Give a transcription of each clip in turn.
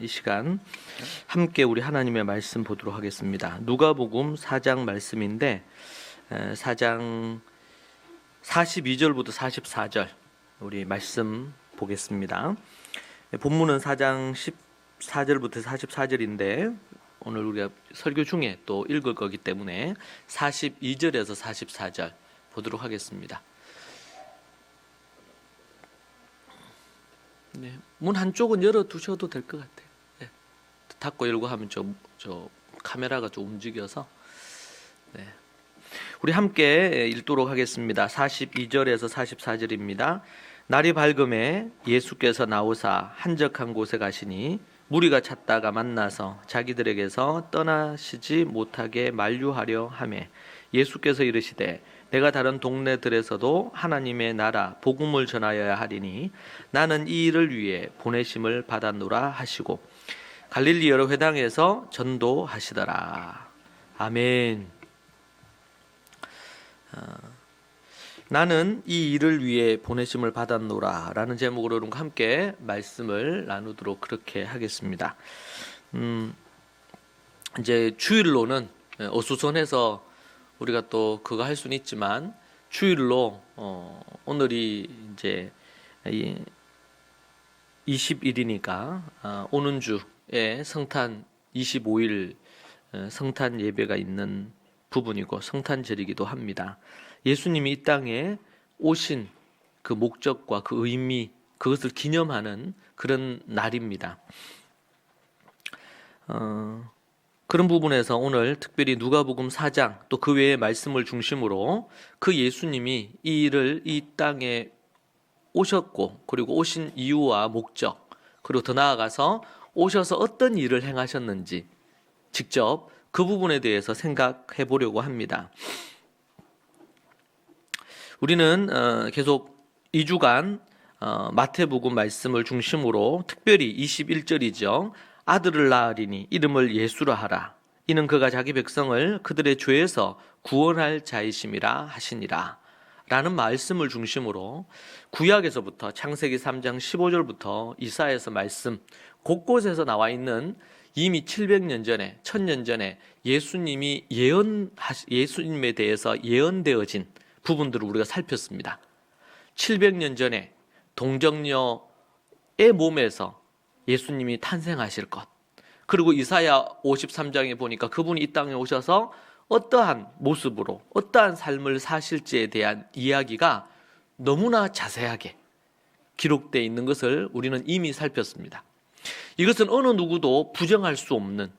이 시간 함께 우리 하나님의 말씀 보도록 하겠습니다. 누가복음 4장 말씀인데 4장 42절부터 44절 우리 말씀 보겠습니다. 본문은 4장 14절부터 44절인데 오늘 우리가 설교 중에 또 읽을 거기 때문에 42절에서 44절 보도록 하겠습니다. 네, 문 한쪽은 열어 두셔도 될 것 같아요. 네, 닫고 열고 하면 저 카메라가 좀 움직여서. 네. 우리 함께 읽도록 하겠습니다. 42절에서 44절입니다. 날이 밝음에 예수께서 나오사 한적한 곳에 가시니 무리가 찾다가 만나서 자기들에게서 떠나시지 못하게 만류하려 하매 예수께서 이르시되 내가 다른 동네들에서도 하나님의 나라 복음을 전하여야 하리니 나는 이 일을 위해 보내심을 받았노라 하시고 갈릴리 여러 회당에서 전도하시더라. 아멘. 나는 이 일을 위해 보내심을 받았노라 라는 제목으로 여러분과 함께 말씀을 나누도록 그렇게 하겠습니다. 이제 주일로는 어수선해서 우리가 또 그거 할 수는 있지만 주일로 오늘이 이제 20일이니까 오는 주에 성탄 25일 성탄 예배가 있는 부분이고 성탄절이기도 합니다. 예수님이 이 땅에 오신 그 목적과 그 의미 그것을 기념하는 그런 날입니다. 그런 부분에서 오늘 특별히 누가복음 4장 또 그 외의 말씀을 중심으로 그 예수님이 이 일을 이 땅에 오셨고 그리고 오신 이유와 목적 그리고 더 나아가서 오셔서 어떤 일을 행하셨는지 직접 그 부분에 대해서 생각해 보려고 합니다. 우리는 계속 2주간 마태복음 말씀을 중심으로 특별히 21절이죠. 아들을 낳으리니 이름을 예수라 하라. 이는 그가 자기 백성을 그들의 죄에서 구원할 자이심이라 하시니라. 라는 말씀을 중심으로 구약에서부터 창세기 3장 15절부터 이사야서 말씀 곳곳에서 나와 있는 이미 700년 전에 1000년 전에 예수님에 대해서 예언되어진 부분들을 우리가 살폈습니다. 700년 전에 동정녀의 몸에서 예수님이 탄생하실 것 그리고 이사야 53장에 보니까 그분이 이 땅에 오셔서 어떠한 모습으로 어떠한 삶을 사실지에 대한 이야기가 너무나 자세하게 기록되어 있는 것을 우리는 이미 살폈습니다. 이것은 어느 누구도 부정할 수 없는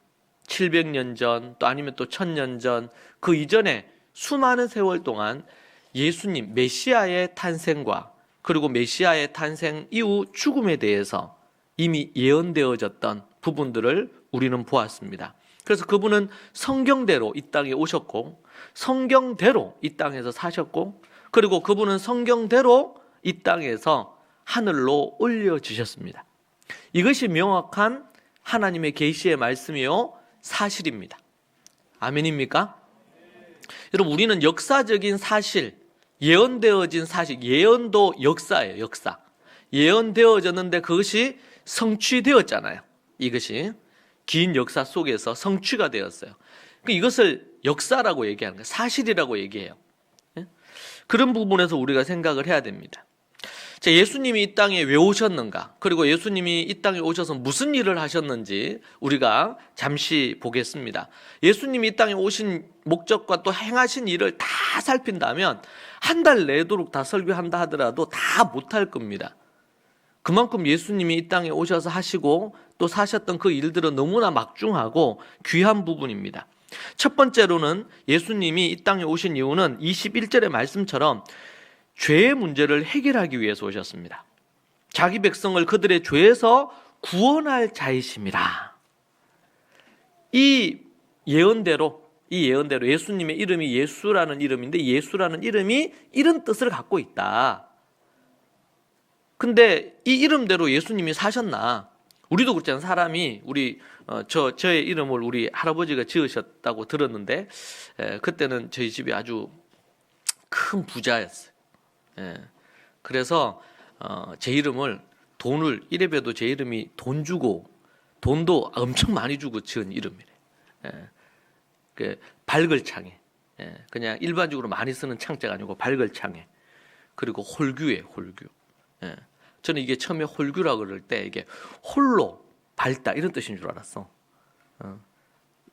700년 전 또 아니면 또 1000년 전 그 이전에 수많은 세월 동안 예수님 메시아의 탄생과 그리고 메시아의 탄생 이후 죽음에 대해서 이미 예언되어졌던 부분들을 우리는 보았습니다. 그래서 그분은 성경대로 이 땅에 오셨고 성경대로 이 땅에서 사셨고 그리고 그분은 성경대로 이 땅에서 하늘로 올려주셨습니다. 이것이 명확한 하나님의 계시의 말씀이요 사실입니다. 아멘입니까? 여러분 우리는 역사적인 사실 예언되어진 사실 예언도 역사예요. 역사 예언되어졌는데 그것이 성취되었잖아요. 이것이 긴 역사 속에서 성취가 되었어요. 이것을 역사라고 얘기하는 거예요. 사실이라고 얘기해요. 그런 부분에서 우리가 생각을 해야 됩니다. 자, 예수님이 이 땅에 왜 오셨는가? 그리고 예수님이 이 땅에 오셔서 무슨 일을 하셨는지 우리가 잠시 보겠습니다. 예수님이 이 땅에 오신 목적과 또 행하신 일을 다 살핀다면 한 달 내도록 다 설교한다 하더라도 다 못할 겁니다. 그만큼 예수님이 이 땅에 오셔서 하시고 또 사셨던 그 일들은 너무나 막중하고 귀한 부분입니다. 첫 번째로는 예수님이 이 땅에 오신 이유는 21절의 말씀처럼 죄의 문제를 해결하기 위해서 오셨습니다. 자기 백성을 그들의 죄에서 구원할 자이심이라. 이 예언대로 예수님의 이름이 예수라는 이름인데 예수라는 이름이 이런 뜻을 갖고 있다. 근데 이 이름대로 예수님이 사셨나? 우리도 그렇잖아요. 사람이 저의 이름을 우리 할아버지가 지으셨다고 들었는데 그때는 저희 집이 아주 큰 부자였어요. 그래서 제 이름을 돈을 이래봬도 제 이름이 돈 주고 돈도 엄청 많이 주고 지은 이름이래. 예. 그 발걸창에. 예. 그냥 일반적으로 많이 쓰는 창자가 아니고 발걸창에. 그리고 홀규에 홀규. 예. 저는 이게 처음에 홀규라 그럴 때 이게 홀로 밝다 이런 뜻인 줄 알았어.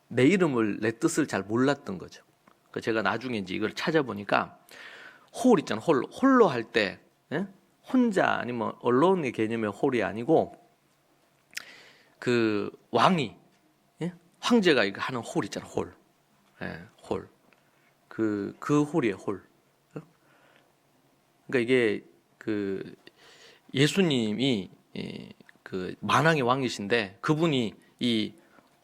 내 이름을 내 뜻을 잘 몰랐던 거죠. 제가 나중에 이제 이걸 찾아보니까 홀 있잖아. 홀로 할 때 혼자 아니면 언론의 개념의 홀이 아니고 그 왕이 황제가 이거 하는 홀 있잖아. 홀. 홀. 그 홀이에요. 홀. 그러니까 이게 그 예수님이 그 만왕의 왕이신데 그분이 이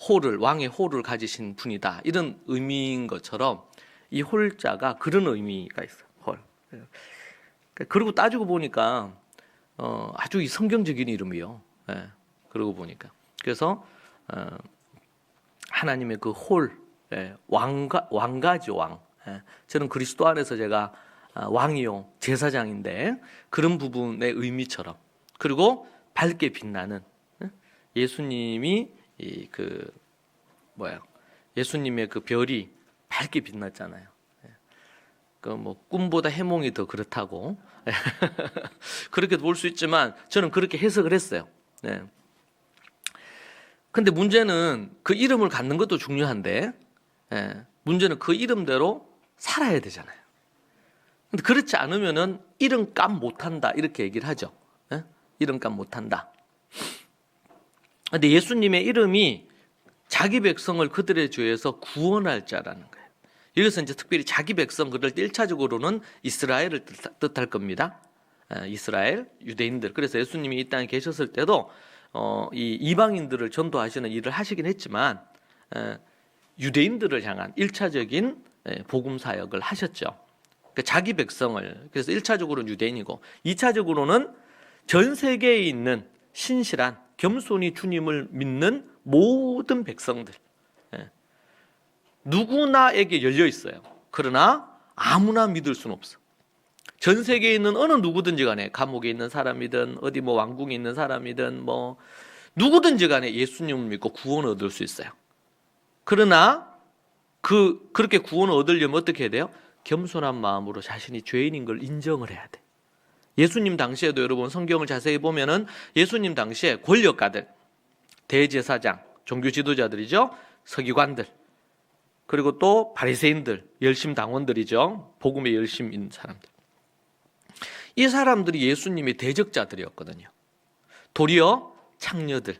홀을 왕의 홀을 가지신 분이다 이런 의미인 것처럼 이 홀자가 그런 의미가 있어. 홀. 그리고 따지고 보니까 아주 이 성경적인 이름이요. 그러고 보니까 그래서 하나님의 그 홀, 왕가죠 왕. 저는 그리스도 안에서 제가 왕이요 제사장인데 그런 부분의 의미처럼 그리고 밝게 빛나는 예수님이 예수님의 그 별이 밝게 빛났잖아요. 그 뭐 꿈보다 해몽이 더 그렇다고 그렇게 볼 수 있지만 저는 그렇게 해석을 했어요. 근데 문제는 그 이름을 갖는 것도 중요한데 문제는 그 이름대로 살아야 되잖아요. 근데 그렇지 않으면은 이름값 못한다 이렇게 얘기를 하죠. 이름값 못한다. 근데 예수님의 이름이 자기 백성을 그들의 죄에서 구원할 자라는 거예요. 여기서 이제 특별히 자기 백성 그들 1차적으로는 이스라엘을 뜻할 겁니다. 이스라엘 유대인들. 그래서 예수님이 이 땅에 계셨을 때도 이 이방인들을 전도하시는 일을 하시긴 했지만 유대인들을 향한 1차적인 복음 사역을 하셨죠. 그러니까 자기 백성을 그래서 1차적으로는 유대인이고 2차적으로는 전 세계에 있는 신실한 겸손히 주님을 믿는 모든 백성들 누구나에게 열려 있어요. 그러나 아무나 믿을 수는 없어. 전 세계에 있는 어느 누구든지 간에 감옥에 있는 사람이든 어디 뭐 왕궁에 있는 사람이든 뭐 누구든지 간에 예수님을 믿고 구원을 얻을 수 있어요. 그러나 그렇게 구원을 얻으려면 어떻게 해야 돼요? 겸손한 마음으로 자신이 죄인인 걸 인정을 해야 돼. 예수님 당시에도 여러분 성경을 자세히 보면은 예수님 당시에 권력가들, 대제사장, 종교 지도자들이죠. 서기관들, 그리고 또 바리새인들, 열심 당원들이죠. 복음에 열심 있는 사람들. 이 사람들이 예수님의 대적자들이었거든요. 도리어 창녀들,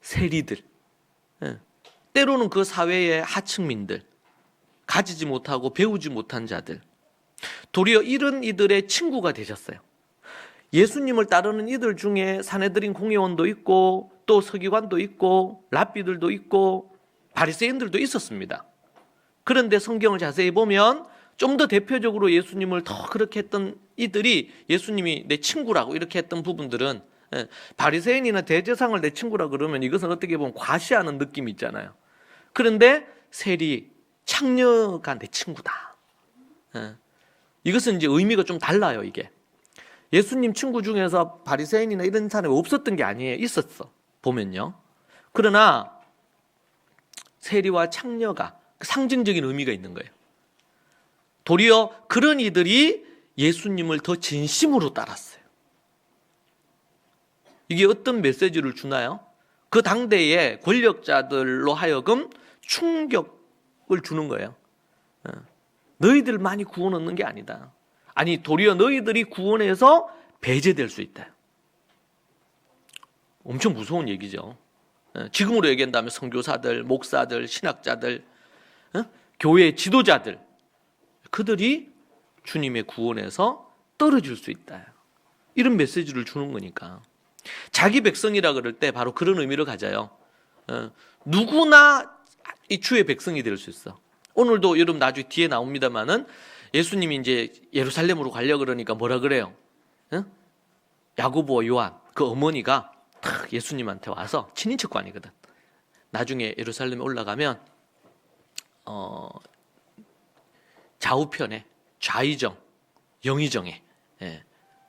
세리들, 때로는 그 사회의 하층민들, 가지지 못하고 배우지 못한 자들, 도리어 이런 이들의 친구가 되셨어요. 예수님을 따르는 이들 중에 산헤드린 공회원도 있고 또 서기관도 있고 랍비들도 있고 바리새인들도 있었습니다. 그런데 성경을 자세히 보면 좀 더 대표적으로 예수님을 더 그렇게 했던 이들이 예수님이 내 친구라고 이렇게 했던 부분들은 바리새인이나 대제사장을 내 친구라 그러면 이것은 어떻게 보면 과시하는 느낌이 있잖아요. 그런데 세리, 창녀가 내 친구다. 이것은 이제 의미가 좀 달라요. 이게 예수님 친구 중에서 바리새인이나 이런 사람이 없었던 게 아니에요. 있었어 보면요. 그러나 세리와 창녀가 상징적인 의미가 있는 거예요. 도리어 그런 이들이 예수님을 더 진심으로 따랐어요. 이게 어떤 메시지를 주나요? 그 당대의 권력자들로 하여금 충격을 주는 거예요. 너희들만이 구원 얻는 게 아니다. 아니 도리어 너희들이 구원해서 배제될 수 있다. 엄청 무서운 얘기죠. 지금으로 얘기한다면 선교사들, 목사들, 신학자들, 교회 지도자들 그들이 주님의 구원에서 떨어질 수 있다. 이런 메시지를 주는 거니까 자기 백성이라 그럴 때 바로 그런 의미를 가져요. 누구나 이 주의 백성이 될 수 있어. 오늘도 여러분 나중에 뒤에 나옵니다만은 예수님이 이제 예루살렘으로 가려고 그러니까 뭐라 그래요? 야고보와 요한 그 어머니가 탁 예수님한테 와서 친인척관이거든. 나중에 예루살렘에 올라가면 좌우편에 좌의정, 영의정에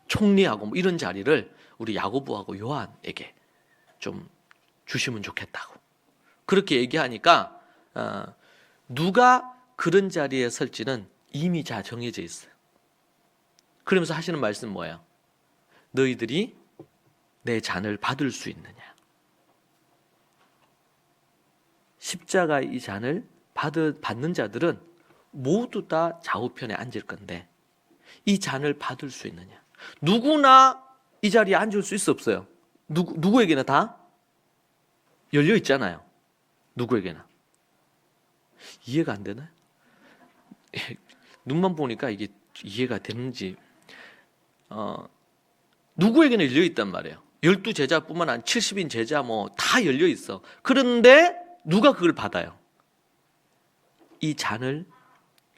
총리하고 뭐 이런 자리를 우리 야고보하고 요한에게 좀 주시면 좋겠다고. 그렇게 얘기하니까 누가 그런 자리에 설지는 이미 다 정해져 있어요. 그러면서 하시는 말씀은 뭐예요? 너희들이 내 잔을 받을 수 있느냐. 십자가의 이 잔을 받는 자들은 모두 다 좌우편에 앉을 건데 이 잔을 받을 수 있느냐. 누구나 이 자리에 앉을 수 있어 없어요? 누구에게나 다 열려 있잖아요. 누구에게나. 이해가 안 되나요? 눈만 보니까 이게 이해가 되는지. 누구에게나 열려 있단 말이에요. 12제자뿐만 아니라 70인 제자 뭐 다 열려 있어. 그런데 누가 그걸 받아요? 이 잔을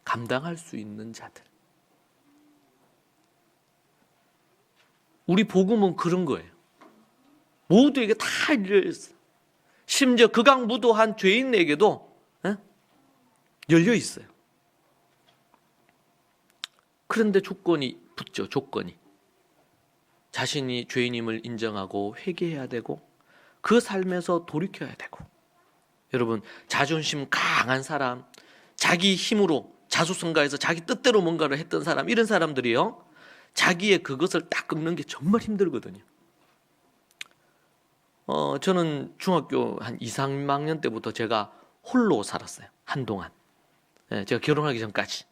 감당할 수 있는 자들. 우리 복음은 그런 거예요. 모두에게 다 열려 있어. 심지어 극악무도한 죄인에게도 열려 있어요. 그런데 조건이 붙죠. 조건이. 자신이 죄인임을 인정하고 회개해야 되고 그 삶에서 돌이켜야 되고. 여러분, 자존심 강한 사람, 자기 힘으로 자수성가해서 자기 뜻대로 뭔가를 했던 사람, 이런 사람들이요, 자기의 그것을 딱 끊는 게 정말 힘들거든요. 저는 중학교 한 2, 3학년 때부터 제가 홀로 살았어요. 한동안. 제가 결혼하기 전까지.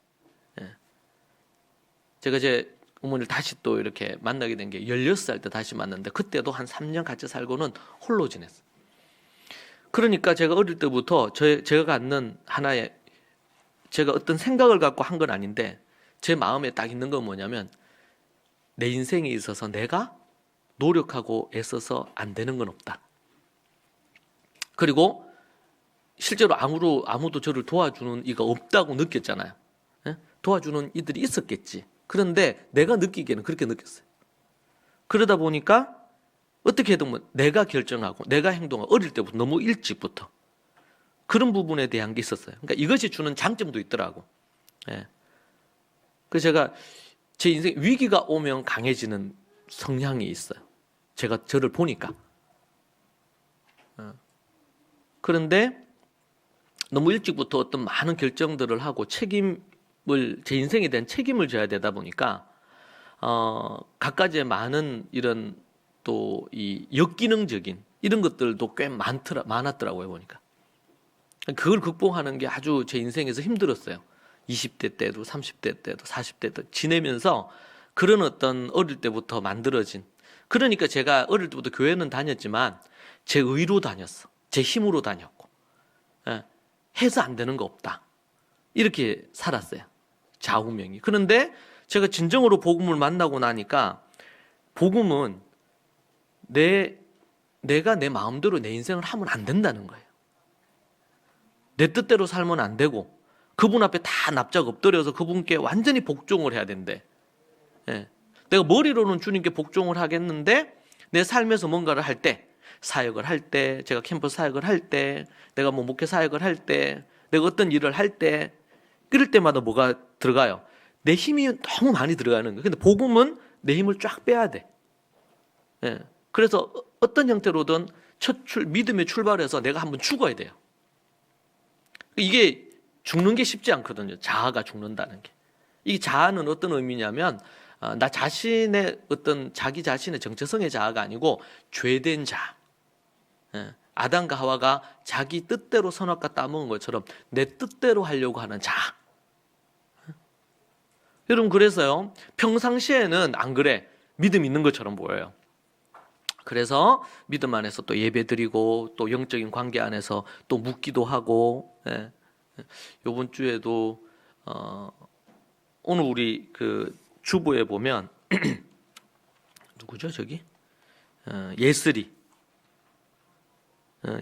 제가 제 어머니를 다시 또 이렇게 만나게 된 게 16살 때 다시 만났는데 그때도 한 3년 같이 살고는 홀로 지냈어요. 그러니까 제가 어릴 때부터 제가 갖는 하나의, 제가 어떤 생각을 갖고 한 건 아닌데 제 마음에 딱 있는 건 뭐냐면 내 인생에 있어서 내가 노력하고 애써서 안 되는 건 없다. 그리고 실제로 아무도 저를 도와주는 이가 없다고 느꼈잖아요. 도와주는 이들이 있었겠지. 그런데 내가 느끼기에는 그렇게 느꼈어요. 그러다 보니까 어떻게 해도 내가 결정하고 내가 행동하고 어릴 때부터 너무 일찍부터 그런 부분에 대한 게 있었어요. 그러니까 이것이 주는 장점도 있더라고. 그래서 제가 제 인생 위기가 오면 강해지는 성향이 있어요. 제가 저를 보니까. 그런데 너무 일찍부터 어떤 많은 결정들을 하고 제 인생에 대한 책임을 져야 되다 보니까 갖가지의 많은 이런 또 이 역기능적인 이런 것들도 꽤 많았더라고요, 보니까. 그걸 극복하는 게 아주 제 인생에서 힘들었어요. 20대 때도 30대 때도 40대 때도 지내면서 그런 어떤 어릴 때부터 만들어진, 그러니까 제가 어릴 때부터 교회는 다녔지만 제 의로 다녔어. 제 힘으로 다녔고. 해서 안 되는 거 없다. 이렇게 살았어요. 좌우명이. 그런데 제가 진정으로 복음을 만나고 나니까 복음은 내가 내 마음대로 내 인생을 하면 안 된다는 거예요. 내 뜻대로 살면 안 되고 그분 앞에 다 납작 엎드려서 그분께 완전히 복종을 해야 된대. 내가 머리로는 주님께 복종을 하겠는데 내 삶에서 뭔가를 할 때, 사역을 할 때, 제가 캠퍼스 사역을 할 때, 내가 뭐 목회 사역을 할 때, 내가 어떤 일을 할 때, 그럴 때마다 뭐가 들어가요? 내 힘이 너무 많이 들어가는 거예요. 근데 복음은 내 힘을 쫙 빼야 돼. 그래서 어떤 형태로든 믿음의 출발해서 내가 한번 죽어야 돼요. 이게 죽는 게 쉽지 않거든요. 자아가 죽는다는 게. 이 자아는 어떤 의미냐면 나 자신의 어떤 자기 자신의 정체성의 자아가 아니고 죄된 자아. 아담과 하와가 자기 뜻대로 선악과 따먹은 것처럼 내 뜻대로 하려고 하는 자아. 여러분, 그래서요, 평상시에는 안 그래. 믿음 있는 것처럼 보여요. 그래서 믿음 안에서 또 예배 드리고 또 영적인 관계 안에서 또 묻기도 하고. 이번 주에도 오늘 우리 그 주보에 보면 누구죠 저기?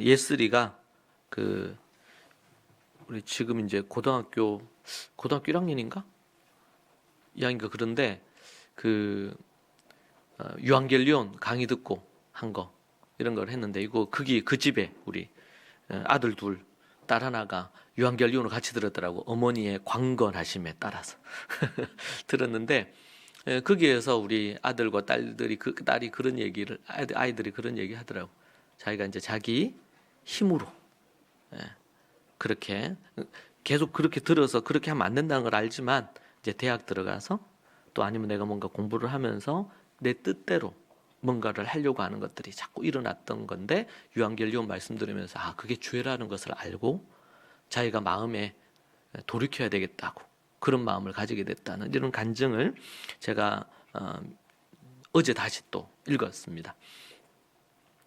예슬이가 그 우리 지금 이제 고등학교 1학년인가? 2학년인가 그런데 그 유한겔리온 강의 듣고 한 거 이런 걸 했는데 이거 그 집에 우리 아들 둘, 딸 하나가 유한겔리온을 같이 들었더라고. 어머니의 광건하심에 따라서 들었는데 거기에서 우리 아들과 딸이 그런 얘기를 아이들이 그런 얘기 하더라고. 자기가 이제 자기 힘으로 그렇게 계속 그렇게 들어서 그렇게 하면 안 된다는 걸 알지만 이제 대학 들어가서 또 아니면 내가 뭔가 공부를 하면서 내 뜻대로 뭔가를 하려고 하는 것들이 자꾸 일어났던 건데 유한결리온 말씀드리면서 그게 죄라는 것을 알고 자기가 마음에 돌이켜야 되겠다고 그런 마음을 가지게 됐다는 이런 간증을 제가 어제 다시 또 읽었습니다.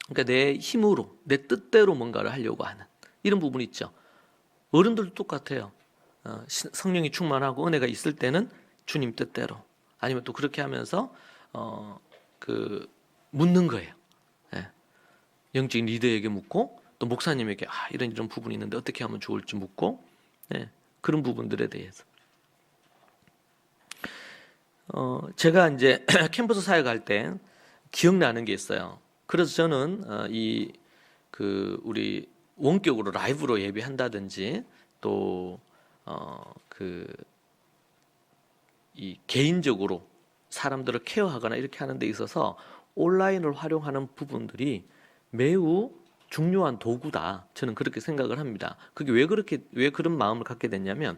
그러니까 내 힘으로 내 뜻대로 뭔가를 하려고 하는 이런 부분이 있죠. 어른들도 똑같아요. 성령이 충만하고 은혜가 있을 때는 주님 뜻대로 아니면 또 그렇게 하면서 묻는 거예요. 영적인 리더에게 묻고 또 목사님에게 이런 부분이 있는데 어떻게 하면 좋을지 묻고 그런 부분들에 대해서 제가 이제 캠퍼스 사역할 때 기억나는 게 있어요. 그래서 저는 우리 원격으로 라이브로 예배한다든지 또 이 개인적으로 사람들을 케어하거나 이렇게 하는 데 있어서 온라인을 활용하는 부분들이 매우 중요한 도구다. 저는 그렇게 생각을 합니다. 그게 왜 그런 마음을 갖게 됐냐면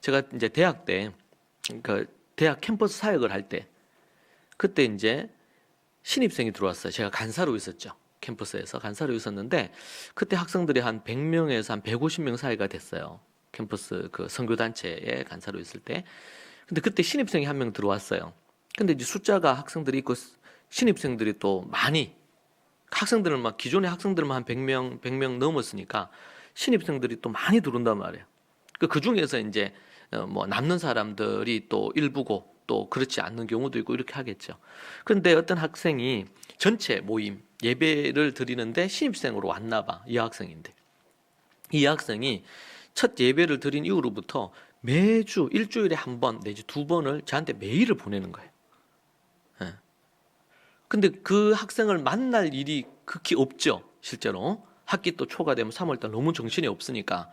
제가 이제 대학 때 그러니까 대학 캠퍼스 사역을 할 때 그때 이제 신입생이 들어왔어요. 제가 간사로 있었죠. 캠퍼스에서 간사로 있었는데 그때 학생들이 한 100명에서 한 150명 사이가 됐어요. 캠퍼스 그 선교단체에 간사로 있을 때. 근데 그때 신입생이 한 명 들어왔어요. 근데 이제 숫자가 학생들이 있고 신입생들이 또 많이 학생들은 막 기존의 학생들만 한 100명 넘었으니까 신입생들이 또 많이 들어온단 말이에요. 그 중에서 이제 뭐 남는 사람들이 또 일부고 또 그렇지 않는 경우도 있고 이렇게 하겠죠. 그런데 어떤 학생이 전체 모임 예배를 드리는데 신입생으로 왔나 봐. 이 학생인데 이 학생이 첫 예배를 드린 이후로부터 매주 일주일에 한 번 내지 두 번을 저한테 메일을 보내는 거예요. 근데 그 학생을 만날 일이 극히 없죠. 실제로 학기 또 초가 되면 3월달 너무 정신이 없으니까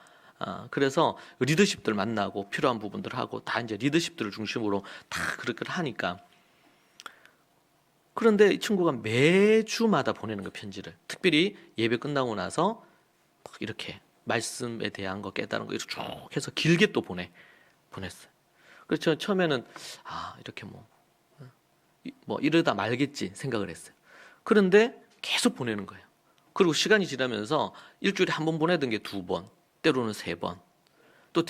그래서 리더십들 만나고 필요한 부분들 하고 다 이제 리더십들을 중심으로 다 그렇게 하니까 그런데 이 친구가 매주마다 보내는 거 편지를 특별히 예배 끝나고 나서 이렇게 말씀에 대한 거 깨달은 거 이렇게 쭉 해서 길게 또 보냈어요. 그래서 처음에는 이렇게 뭐 이러다 말겠지 생각을 했어요. 그런데 계속 보내는 거예요. 그리고 시간이 지나면서 일주일에 한 번 보내던 게 두 번, 때로는 세 번, 또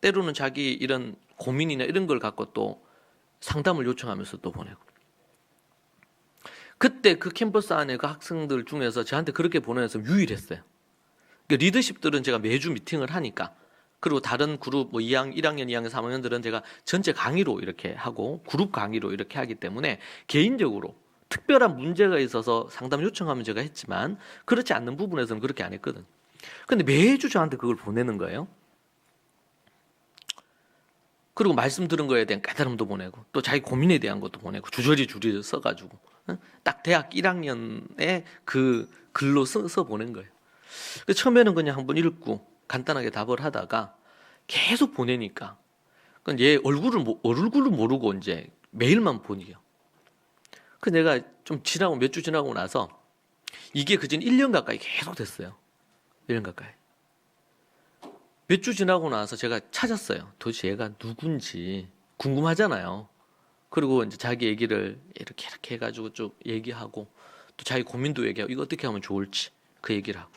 때로는 자기 이런 고민이나 이런 걸 갖고 또 상담을 요청하면서 또 보내고. 그때 그 캠퍼스 안에 그 학생들 중에서 저한테 그렇게 보내서 유일했어요. 그러니까 리더십들은 제가 매주 미팅을 하니까 그리고 다른 그룹 1학년, 2학년, 3학년들은 제가 전체 강의로 이렇게 하고 그룹 강의로 이렇게 하기 때문에 개인적으로 특별한 문제가 있어서 상담 요청하면 제가 했지만 그렇지 않는 부분에서는 그렇게 안 했거든. 근데 매주 저한테 그걸 보내는 거예요. 그리고 말씀 들은 거에 대한 깨달음도 보내고 또 자기 고민에 대한 것도 보내고 주저리 써가지고 딱 대학 1학년에 그 글로 써서 보낸 거예요. 처음에는 그냥 한번 읽고 간단하게 답을 하다가 계속 보내니까 얘 얼굴을 모르고 이제 메일만 보니요. 그 내가 좀 지나고 몇 주 지나고 나서 이게 그전 1년 가까이 계속 됐어요. 1년 가까이. 몇 주 지나고 나서 제가 찾았어요. 도대체 얘가 누군지 궁금하잖아요. 그리고 이제 자기 얘기를 이렇게 해가지고 쭉 얘기하고 또 자기 고민도 얘기하고 이거 어떻게 하면 좋을지 그 얘기를 하고.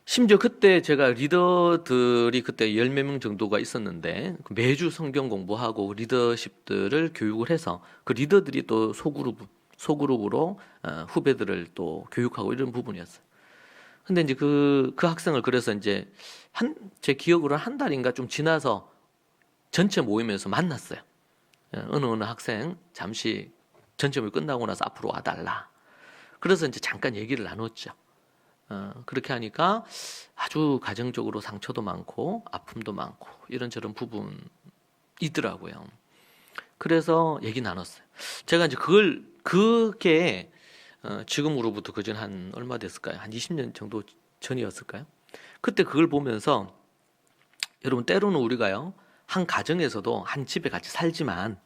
심지어 그때 제가 리더들이 그때 10몇 명 정도가 있었는데 매주 성경 공부하고 리더십들을 교육을 해서 그 리더들이 또 소그룹으로 후배들을 또 교육하고 이런 부분이었어요. 근데 이제 그 학생을 그래서 이제 제 기억으로는 한 달인가 좀 지나서 전체 모임에서 만났어요. 어느 학생 잠시 전체 모임 끝나고 나서 앞으로 와달라. 그래서 이제 잠깐 얘기를 나눴죠. 그렇게 하니까 아주 가정적으로 상처도 많고 아픔도 많고 이런저런 부분이더라고요. 그래서 얘기 나눴어요. 제가 이제 그게 지금으로부터 그전 한 얼마 됐을까요? 한 20년 정도 전이었을까요? 그때 그걸 보면서 여러분 때로는 우리가요 한 가정에서도 한 집에 같이 살지만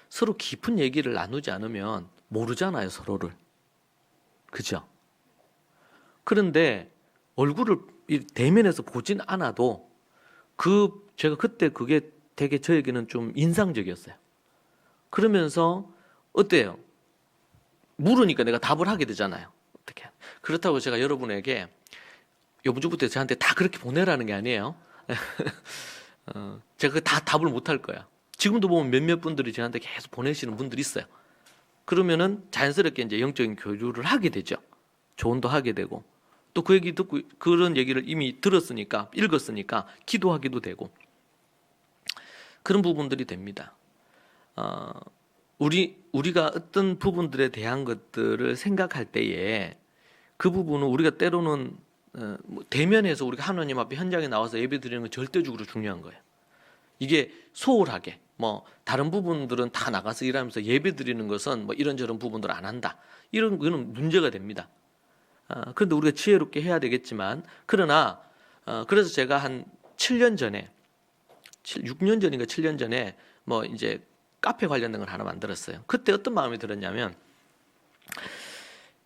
서로 깊은 얘기를 나누지 않으면 모르잖아요, 서로를. 그죠? 그런데 얼굴을 대면에서 보진 않아도 제가 그때 그게 되게 저에게는 좀 인상적이었어요. 그러면서 어때요? 물으니까 내가 답을 하게 되잖아요. 어떻게? 그렇다고 제가 여러분에게 이번 주부터 저한테 다 그렇게 보내라는 게 아니에요. 제가 다 답을 못 할 거야. 지금도 보면 몇몇 분들이 저한테 계속 보내시는 분들이 있어요. 그러면은 자연스럽게 이제 영적인 교류를 하게 되죠. 조언도 하게 되고 또 그 얘기 듣고 그런 얘기를 이미 들었으니까 읽었으니까 기도하기도 되고 그런 부분들이 됩니다. 우리가 어떤 부분들에 대한 것들을 생각할 때에 그 부분은 우리가 때로는 대면에서 우리가 하나님 앞에 현장에 나와서 예배 드리는 건 절대적으로 중요한 거예요. 이게 소홀하게 다른 부분들은 다 나가서 일하면서 예배 드리는 것은 이런저런 부분들 안 한다. 이런 거는 문제가 됩니다. 그런데 우리가 지혜롭게 해야 되겠지만 그러나 그래서 제가 한 7년 전에 6년 전인가 7년 전에 이제 카페 관련된 걸 하나 만들었어요. 그때 어떤 마음이 들었냐면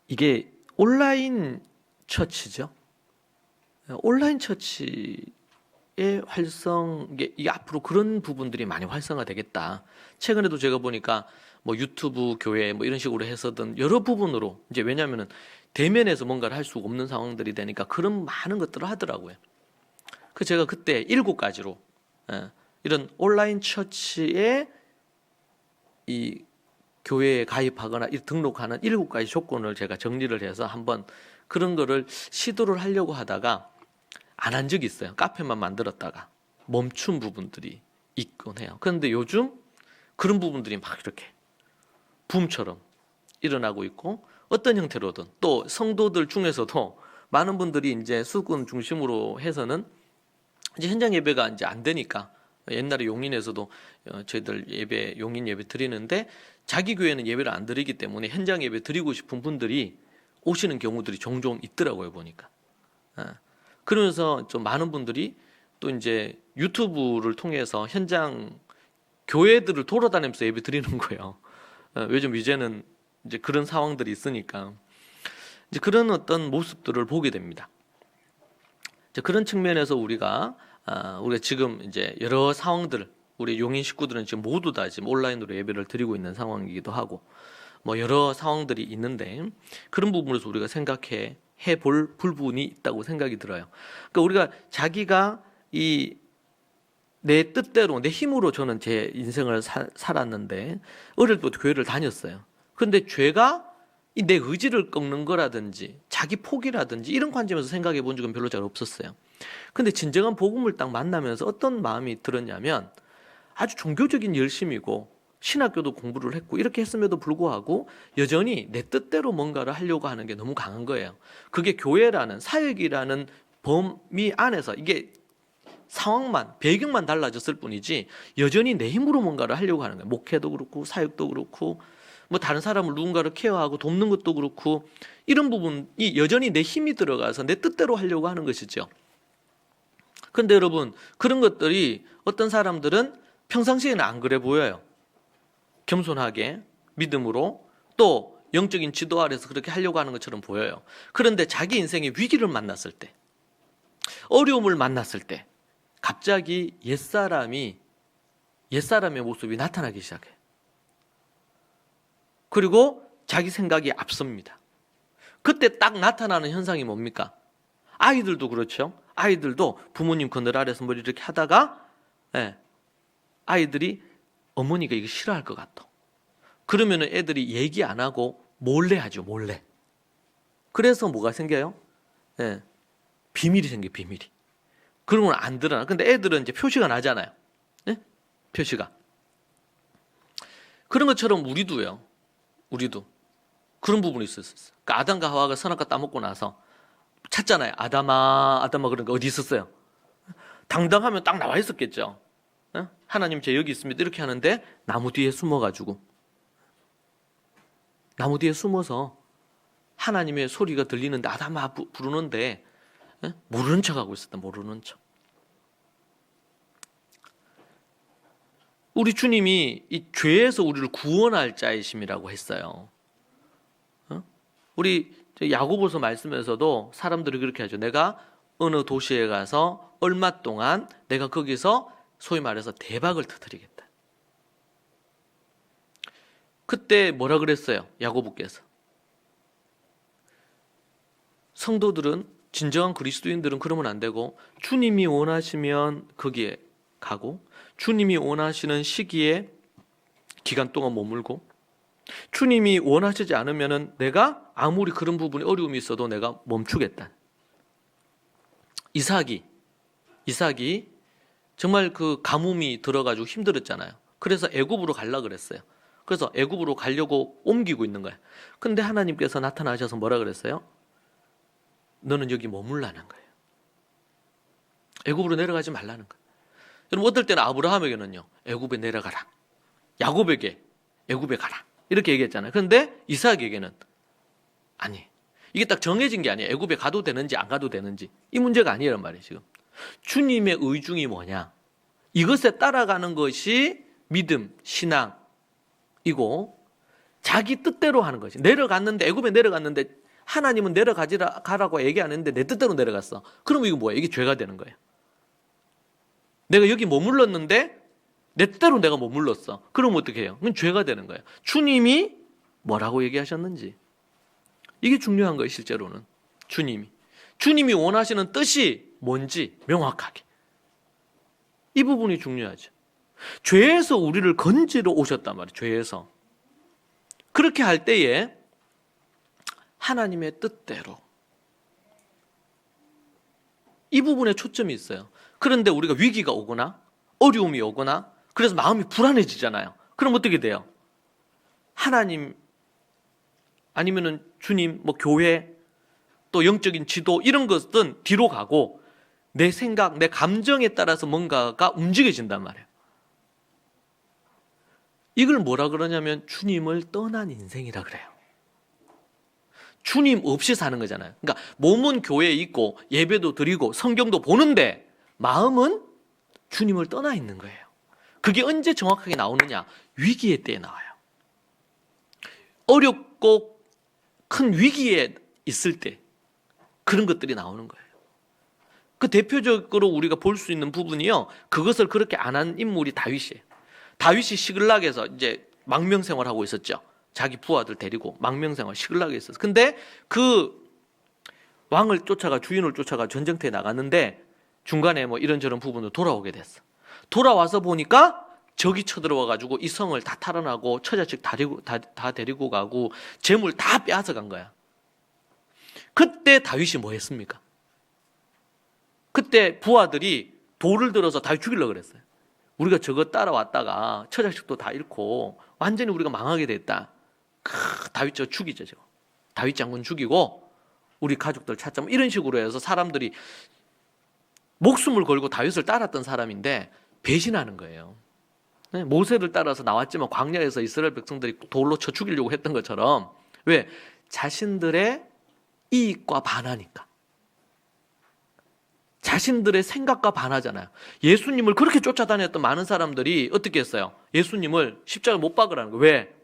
이게 온라인 처치죠. 온라인 처치의 이게 앞으로 그런 부분들이 많이 활성화되겠다. 최근에도 제가 보니까 유튜브 교회 이런 식으로 해서든 여러 부분으로 이제 왜냐하면은 대면에서 뭔가를 할 수가 없는 상황들이 되니까 그런 많은 것들을 하더라고요. 제가 그때 7가지로 이런 온라인 처치에 이 교회에 가입하거나 등록하는 7가지 조건을 제가 정리를 해서 한번 그런 거를 시도를 하려고 하다가 안 한 적이 있어요. 카페만 만들었다가 멈춘 부분들이 있곤 해요. 그런데 요즘 그런 부분들이 막 이렇게 붐처럼 일어나고 있고 어떤 형태로든 또 성도들 중에서도 많은 분들이 이제 수군 중심으로 해서는 이제 현장 예배가 이제 안 되니까 옛날에 용인에서도 저희들 예배 용인 예배 드리는데 자기 교회는 예배를 안 드리기 때문에 현장 예배 드리고 싶은 분들이 오시는 경우들이 종종 있더라고요 보니까. 그러면서 좀 많은 분들이 또 이제 유튜브를 통해서 현장 교회들을 돌아다니면서 예배 드리는 거예요. 요즘 이제는 이제 그런 상황들이 있으니까 이제 그런 어떤 모습들을 보게 됩니다. 이제 그런 측면에서 우리가 지금 이제 여러 상황들 우리 용인 식구들은 지금 모두 다 지금 온라인으로 예배를 드리고 있는 상황이기도 하고 여러 상황들이 있는데 그런 부분에서 우리가 생각해 볼 부분이 있다고 생각이 들어요. 그러니까 우리가 자기가 내 뜻대로 내 힘으로 저는 제 인생을 살았는데 어릴 때부터 교회를 다녔어요. 그런데 죄가 내 의지를 꺾는 거라든지 자기 포기라든지 이런 관점에서 생각해 본 적은 별로 잘 없었어요. 근데 진정한 복음을 딱 만나면서 어떤 마음이 들었냐면 아주 종교적인 열심이고 신학교도 공부를 했고 이렇게 했음에도 불구하고 여전히 내 뜻대로 뭔가를 하려고 하는 게 너무 강한 거예요. 그게 교회라는 사역이라는 범위 안에서 이게 상황만 배경만 달라졌을 뿐이지 여전히 내 힘으로 뭔가를 하려고 하는 거예요. 목회도 그렇고 사역도 그렇고 다른 사람을 누군가를 케어하고 돕는 것도 그렇고 이런 부분이 여전히 내 힘이 들어가서 내 뜻대로 하려고 하는 것이죠. 그런데 여러분 그런 것들이 어떤 사람들은 평상시에는 안 그래 보여요. 겸손하게 믿음으로 또 영적인 지도 아래서 그렇게 하려고 하는 것처럼 보여요. 그런데 자기 인생의 위기를 만났을 때 어려움을 만났을 때 갑자기 옛사람의 모습이 나타나기 시작해요. 그리고 자기 생각이 앞섭니다. 그때 딱 나타나는 현상이 뭡니까? 아이들도 그렇죠. 아이들도 부모님 그늘 아래서 뭐 이렇게 하다가 아이들이 어머니가 이거 싫어할 것 같아. 그러면 애들이 얘기 안 하고 몰래 하죠. 몰래. 그래서 뭐가 생겨요? 비밀이 생겨요. 비밀이. 그러면 안 드러나. 근데 애들은 이제 표시가 나잖아요. 표시가. 그런 것처럼 우리도요. 우리도 그런 부분이 있었어요. 그러니까 아담과 하와가 선악과 따먹고 나서 찾잖아요. 아담아 그러니까 어디 있었어요? 당당하면 딱 나와 있었겠죠. 하나님 제 여기 있습니다. 이렇게 하는데 나무 뒤에 숨어가지고 나무 뒤에 숨어서 하나님의 소리가 들리는데 아담아 부르는데 모르는 척하고 있었다. 모르는 척. 우리 주님이 이 죄에서 우리를 구원할 자이심이라고 했어요. 우리 야고보서 말씀에서도 사람들이 그렇게 하죠. 내가 어느 도시에 가서 얼마 동안 내가 거기서 소위 말해서 대박을 터뜨리겠다. 그때 뭐라 그랬어요? 야고보께서. 성도들은, 진정한 그리스도인들은 그러면 안 되고 주님이 원하시면 거기에 가고, 주님이 원하시는 시기에 기간 동안 머물고, 주님이 원하시지 않으면은 내가 아무리 그런 부분에 어려움이 있어도 내가 멈추겠다. 이삭이 정말 그 가뭄이 들어가지고 힘들었잖아요. 그래서 애굽으로 가려고 그랬어요. 그래서 애굽으로 가려고 옮기고 있는 거예요. 근데 하나님께서 나타나셔서 뭐라 그랬어요? 너는 여기 머물라는 거예요. 애굽으로 내려가지 말라는 거예요. 여러분, 어떨 때는 아브라함에게는요, 애굽에 내려가라. 야곱에게 애굽에 가라. 이렇게 얘기했잖아요. 그런데 이삭에게는 아니. 이게 딱 정해진 게 아니에요. 애굽에 가도 되는지 안 가도 되는지. 이 문제가 아니란 말이에요, 지금. 주님의 의중이 뭐냐? 이것에 따라가는 것이 믿음, 신앙이고, 자기 뜻대로 하는 것이. 내려갔는데, 애굽에 내려갔는데 하나님은 가라고 얘기 안 했는데 내 뜻대로 내려갔어. 그러면 이거 뭐예요? 이게 죄가 되는 거예요. 내가 여기 머물렀는데 내 뜻대로 내가 머물렀어. 그러면 어떻게 해요? 그건 죄가 되는 거예요. 주님이 뭐라고 얘기하셨는지. 이게 중요한 거예요, 실제로는. 주님이 원하시는 뜻이 뭔지 명확하게. 이 부분이 중요하죠. 죄에서 우리를 건지러 오셨단 말이에요. 죄에서. 그렇게 할 때에 하나님의 뜻대로. 이 부분에 초점이 있어요. 그런데 우리가 위기가 오거나 어려움이 오거나 그래서 마음이 불안해지잖아요. 그럼 어떻게 돼요? 하나님 아니면은 주님, 뭐 교회, 또 영적인 지도 이런 것은 뒤로 가고 내 생각, 내 감정에 따라서 뭔가가 움직여진단 말이에요. 이걸 뭐라 그러냐면 주님을 떠난 인생이라 그래요. 주님 없이 사는 거잖아요. 그러니까 몸은 교회에 있고 예배도 드리고 성경도 보는데 마음은 주님을 떠나 있는 거예요. 그게 언제 정확하게 나오느냐? 위기의 때에 나와요. 어렵고 큰 위기에 있을 때 그런 것들이 나오는 거예요. 그 대표적으로 우리가 볼 수 있는 부분이요, 그것을 그렇게 안 한 인물이 다윗이에요. 다윗이 시글락에서 이제 망명생활하고 있었죠. 자기 부하들 데리고 망명생활 시글락에 있었어요. 근데 그 왕을 쫓아가, 주인을 쫓아가 전쟁터에 나갔는데 중간에 뭐 이런저런 부분으로 돌아오게 됐어. 돌아와서 보니까 적이 쳐들어와가지고 이 성을 다 탈환하고 처자식 다 데리고 가고 재물 다 빼앗아간 거야. 그때 다윗이 뭐 했습니까? 그때 부하들이 돌을 들어서 다윗 죽이려고 그랬어요. 우리가 저거 따라왔다가 처자식도 다 잃고 완전히 우리가 망하게 됐다. 다윗 저 죽이죠, 저거. 다윗 장군 죽이고 우리 가족들 찾자. 이런 식으로 해서 사람들이 목숨을 걸고 다윗을 따랐던 사람인데 배신하는 거예요. 모세를 따라서 나왔지만 광야에서 이스라엘 백성들이 돌로 쳐 죽이려고 했던 것처럼. 왜? 자신들의 이익과 반하니까. 자신들의 생각과 반하잖아요. 예수님을 그렇게 쫓아다녔던 많은 사람들이 어떻게 했어요? 예수님을 십자가에 못 박으라는 거예요. 왜?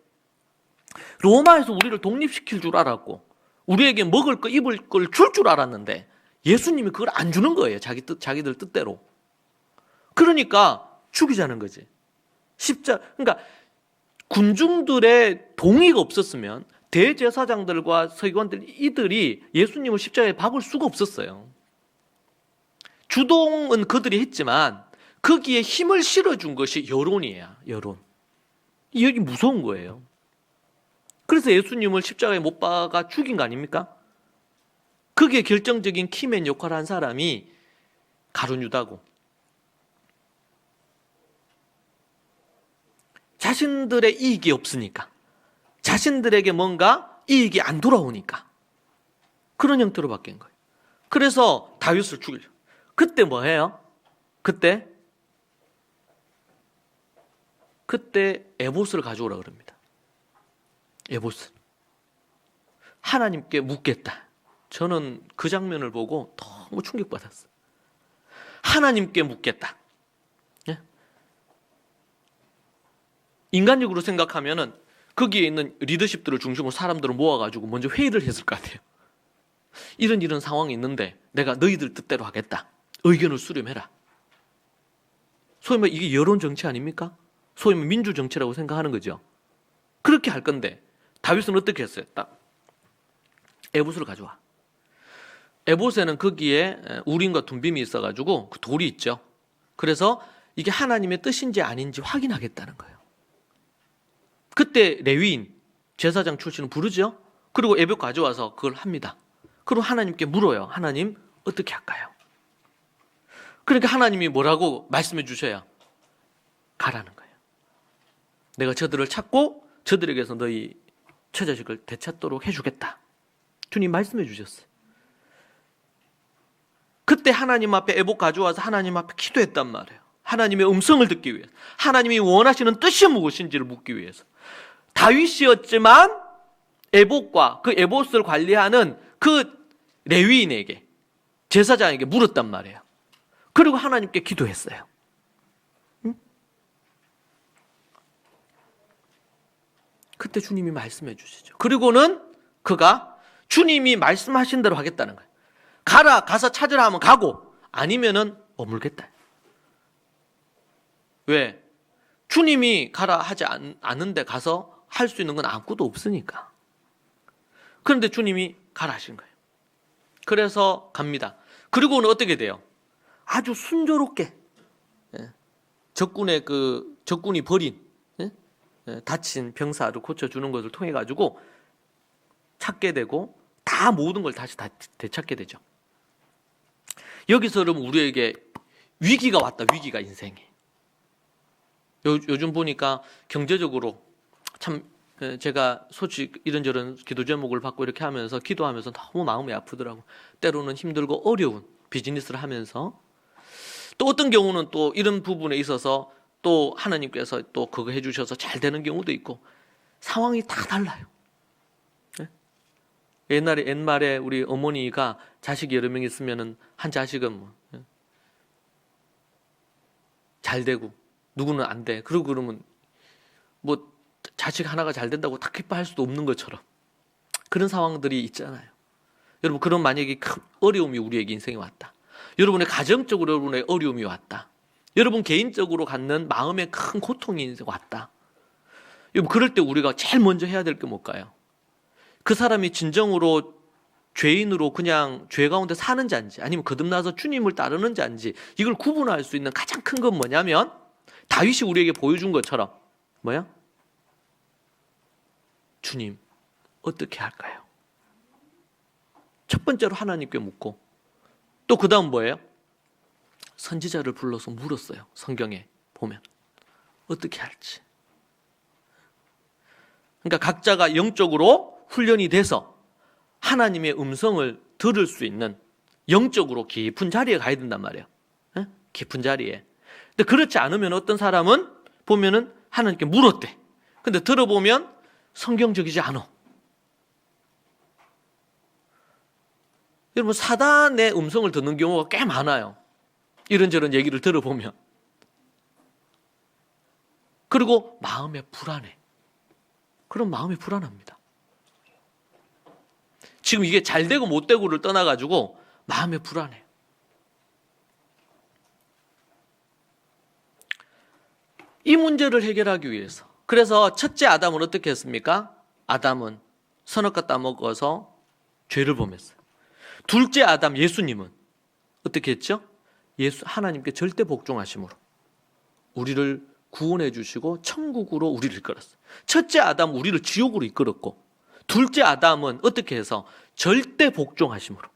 로마에서 우리를 독립시킬 줄 알았고 우리에게 먹을 거 입을 걸 줄 줄 알았는데 예수님이 그걸 안 주는 거예요. 자기들 뜻대로. 그러니까 죽이자는 거지. 그러니까 군중들의 동의가 없었으면 대제사장들과 서기관들 이들이 예수님을 십자가에 박을 수가 없었어요. 주동은 그들이 했지만 거기에 힘을 실어준 것이 여론이에요. 여론. 여기 무서운 거예요. 그래서 예수님을 십자가에 못 박아 죽인 거 아닙니까? 그게 결정적인 키맨 역할을 한 사람이 가룟 유다고. 자신들의 이익이 없으니까, 자신들에게 뭔가 이익이 안 돌아오니까 그런 형태로 바뀐 거예요. 그래서 다윗을 죽이려. 그때 뭐 해요? 그때 에봇을 가져오라 그럽니다. 에봇을. 하나님께 묻겠다. 저는 그 장면을 보고 너무 충격받았어요. 하나님께 묻겠다. 예? 인간적으로 생각하면은 거기에 있는 리더십들을 중심으로 사람들을 모아가지고 먼저 회의를 했을 것 같아요. 이런 상황이 있는데 내가 너희들 뜻대로 하겠다. 의견을 수렴해라. 소위 말해 이게 여론 정치 아닙니까? 소위 말해 민주 정치라고 생각하는 거죠. 그렇게 할 건데 다윗은 어떻게 했어요? 딱 에봇을 가져와. 에봇에는 거기에 우림과 둠빔이 있어가지고 그 돌이 있죠. 그래서 이게 하나님의 뜻인지 아닌지 확인하겠다는 거예요. 그때 레위인 제사장 출신은 부르죠. 그리고 에봇 가져와서 그걸 합니다. 그리고 하나님께 물어요. 하나님 어떻게 할까요? 그러니까 하나님이 뭐라고 말씀해 주셔야 가라는 거예요. 내가 저들을 찾고 저들에게서 너희 처자식을 되찾도록 해주겠다. 주님 말씀해 주셨어요. 그때 하나님 앞에 에봇 가져와서 하나님 앞에 기도했단 말이에요. 하나님의 음성을 듣기 위해서, 하나님이 원하시는 뜻이 무엇인지를 묻기 위해서. 다윗이었지만 에봇과 그 에봇을 관리하는 그 레위인에게, 제사장에게 물었단 말이에요. 그리고 하나님께 기도했어요. 응? 그때 주님이 말씀해 주시죠. 그리고는 그가 주님이 말씀하신 대로 하겠다는 거예요. 가라, 가서 찾으라 하면 가고, 아니면은 머물겠다. 왜? 주님이 가라 하지 않는데 가서 할 수 있는 건 아무것도 없으니까. 그런데 주님이 가라 하신 거예요. 그래서 갑니다. 그리고는 어떻게 돼요? 아주 순조롭게 적군이 버린 다친 병사를 고쳐주는 것을 통해 가지고 찾게 되고 다 모든 걸 다시 다 되찾게 되죠. 여기서 여러분 우리에게 위기가 왔다. 위기가 인생에. 요즘 보니까 경제적으로 참 제가 솔직히 이런저런 기도 제목을 받고 이렇게 하면서 기도하면서 너무 마음이 아프더라고. 때로는 힘들고 어려운 비즈니스를 하면서 또 어떤 경우는 또 이런 부분에 있어서 또 하나님께서 또 그거 해주셔서 잘 되는 경우도 있고 상황이 다 달라요. 옛말에 우리 어머니가 자식이 여러 명 있으면은 한 자식은 잘 되고 누구는 안 돼. 그러고 그러면 뭐 자식 하나가 잘 된다고 다 기뻐할 수도 없는 것처럼 그런 상황들이 있잖아요. 여러분 그런 만약에 큰 어려움이 우리에게 인생에 왔다. 여러분의 가정적으로 여러분의 어려움이 왔다. 여러분 개인적으로 갖는 마음의 큰 고통이 왔다. 여러분 그럴 때 우리가 제일 먼저 해야 될 게 뭘까요? 그 사람이 진정으로 죄인으로 그냥 죄 가운데 사는 자인지 아니면 거듭나서 주님을 따르는 자인지 이걸 구분할 수 있는 가장 큰 건 뭐냐면 다윗이 우리에게 보여준 것처럼 뭐야? 주님 어떻게 할까요? 첫 번째로 하나님께 묻고 또 그 다음 뭐예요? 선지자를 불러서 물었어요. 성경에 보면 어떻게 할지. 그러니까 각자가 영적으로 훈련이 돼서 하나님의 음성을 들을 수 있는 영적으로 깊은 자리에 가야 된단 말이에요. 깊은 자리에. 근데 그렇지 않으면 어떤 사람은 보면은 하나님께 물었대. 근데 들어보면 성경적이지 않아. 여러분 사단의 음성을 듣는 경우가 꽤 많아요. 이런저런 얘기를 들어보면. 그리고 마음에 불안해. 그럼 마음이 불안합니다. 지금 이게 잘 되고 못 되고를 떠나가지고 마음에 불안해요. 이 문제를 해결하기 위해서 그래서 첫째 아담은 어떻게 했습니까? 아담은 선악과 따먹어서 죄를 범했어요. 둘째 아담 예수님은 어떻게 했죠? 하나님께 절대 복종하심으로 우리를 구원해 주시고 천국으로 우리를 이끌었어요. 첫째 아담 우리를 지옥으로 이끌었고 둘째 아담은 어떻게 해서 절대 복종하심으로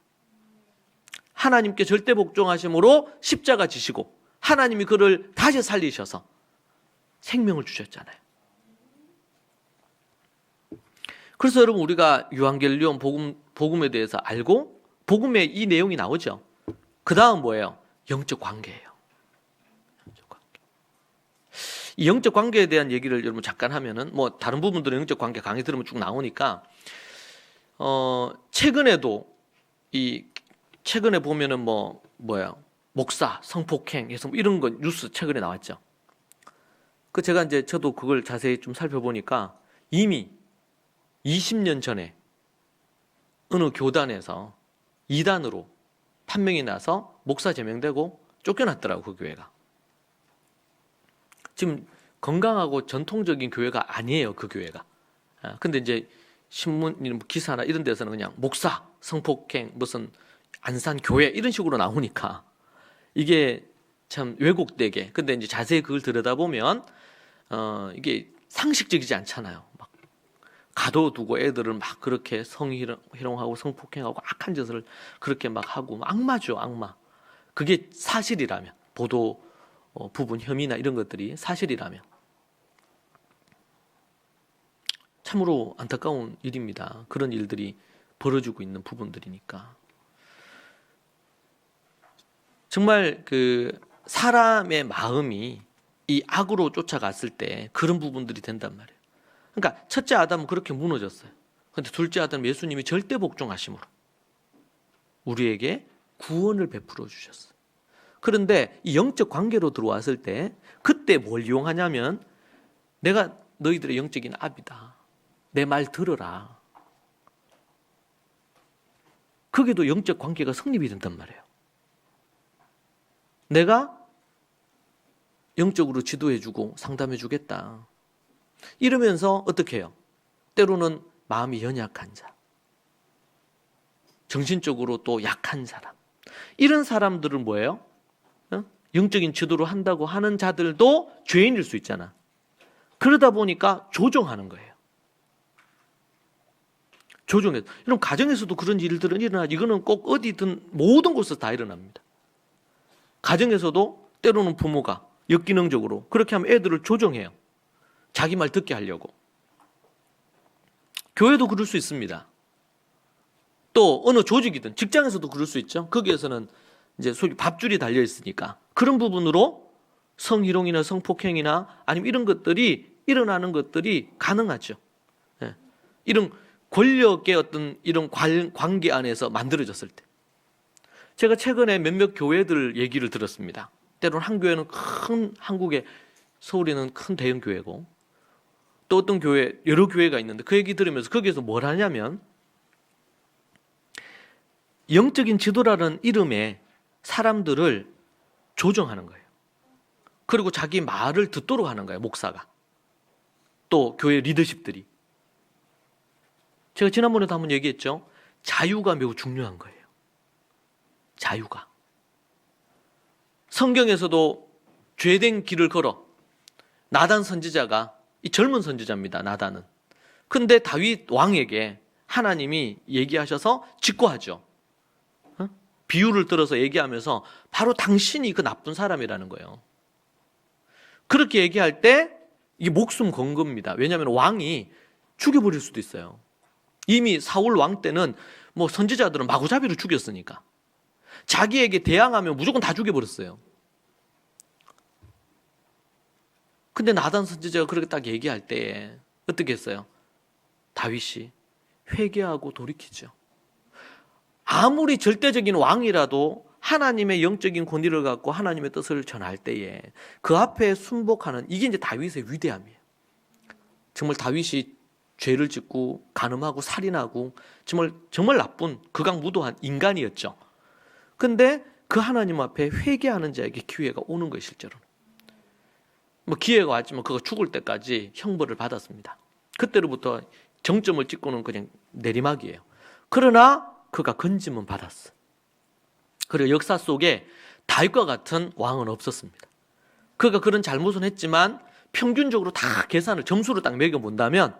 하나님께 절대 복종하심으로 십자가 지시고 하나님이 그를 다시 살리셔서 생명을 주셨잖아요. 그래서 여러분 우리가 유한겔리온 복음에 대해서 알고 복음에 이 내용이 나오죠. 그 다음 뭐예요? 영적 관계예요. 영적 관계. 이 영적 관계에 대한 얘기를 여러분 잠깐 하면은 뭐 다른 부분들은 영적 관계 강의 들으면 쭉 나오니까 최근에 보면은 목사 성폭행 해서 이런 거 뉴스 최근에 나왔죠. 제가 저도 그걸 자세히 좀 살펴보니까 이미 20년 전에 어느 교단에서 이단으로 판명이 나서 목사 제명되고 쫓겨났더라고, 그 교회가. 지금 건강하고 전통적인 교회가 아니에요, 그 교회가. 근데 이제 신문 기사나 이런 데서는 그냥 목사 성폭행 무슨 안산 교회 이런 식으로 나오니까 이게 참 왜곡되게. 근데 이제 자세히 그걸 들여다보면 이게 상식적이지 않잖아요. 막 가둬두고 애들을 막 그렇게 성희롱하고 성폭행하고 악한 짓을 그렇게 막 하고 악마죠, 악마. 그게 사실이라면, 보도 부분 혐의나 이런 것들이 사실이라면 참으로 안타까운 일입니다. 그런 일들이 벌어지고 있는 부분들이니까. 정말 그 사람의 마음이 이 악으로 쫓아갔을 때 그런 부분들이 된단 말이에요. 그러니까 첫째 아담은 그렇게 무너졌어요. 그런데 둘째 아담은 예수님이 절대 복종하심으로 우리에게 구원을 베풀어 주셨어요. 그런데 이 영적 관계로 들어왔을 때 그때 뭘 이용하냐면 내가 너희들의 영적인 아비다. 내 말 들어라. 거기도 영적 관계가 성립이 된단 말이에요. 내가 영적으로 지도해주고 상담해주겠다. 이러면서 어떻게 해요? 때로는 마음이 연약한 자, 정신적으로 또 약한 사람, 이런 사람들은 뭐예요? 영적인 지도를 한다고 하는 자들도 죄인일 수 있잖아. 그러다 보니까 조종하는 거예요. 조종해서. 이런 가정에서도 그런 일들은 일어나죠. 이거는 꼭 어디든 모든 곳에서 다 일어납니다. 가정에서도 때로는 부모가 역기능적으로 그렇게 하면 애들을 조종해요. 자기 말 듣게 하려고. 교회도 그럴 수 있습니다. 또 어느 조직이든 직장에서도 그럴 수 있죠. 거기에서는 이제 소위 밥줄이 달려 있으니까 그런 부분으로 성희롱이나 성폭행이나 아니면 이런 것들이 일어나는 것들이 가능하죠. 예. 이런 권력의 어떤 이런 관계 안에서 만들어졌을 때. 제가 최근에 몇몇 교회들 얘기를 들었습니다. 때로는 한 교회는 큰 한국의 서울에는 큰 대형 교회고 또 어떤 교회 여러 교회가 있는데 그 얘기 들으면서 거기에서 뭘 하냐면 영적인 지도라는 이름에 사람들을 조정하는 거예요. 그리고 자기 말을 듣도록 하는 거예요, 목사가. 또 교회 리더십들이. 제가 지난번에도 한번 얘기했죠. 자유가 매우 중요한 거예요. 자유가. 성경에서도 죄된 길을 걸어 나단 선지자가 이 젊은 선지자입니다. 나단은. 근데 다윗 왕에게 하나님이 얘기하셔서 직고하죠. 비유를 들어서 얘기하면서 바로 당신이 그 나쁜 사람이라는 거예요. 그렇게 얘기할 때 이게 목숨 건 겁니다. 왜냐하면 왕이 죽여버릴 수도 있어요. 이미 사울 왕 때는 뭐 선지자들은 마구잡이로 죽였으니까. 자기에게 대항하면 무조건 다 죽여버렸어요. 근데 나단 선지자가 그렇게 딱 얘기할 때에 어떻게 했어요? 다윗이 회개하고 돌이키죠. 아무리 절대적인 왕이라도 하나님의 영적인 권위를 갖고 하나님의 뜻을 전할 때에 그 앞에 순복하는 이게 이제 다윗의 위대함이에요. 정말 다윗이 죄를 짓고 간음하고 살인하고 정말 나쁜 극악무도한 인간이었죠. 근데 그 하나님 앞에 회개하는 자에게 기회가 오는 거예요, 실제로는. 뭐 기회가 왔지만 그가 죽을 때까지 형벌을 받았습니다. 그때로부터 정점을 찍고는 그냥 내리막이에요. 그러나 그가 건짐은 받았어. 그리고 역사 속에 다윗과 같은 왕은 없었습니다. 그가 그런 잘못은 했지만 평균적으로 다 계산을 점수를 딱 매겨본다면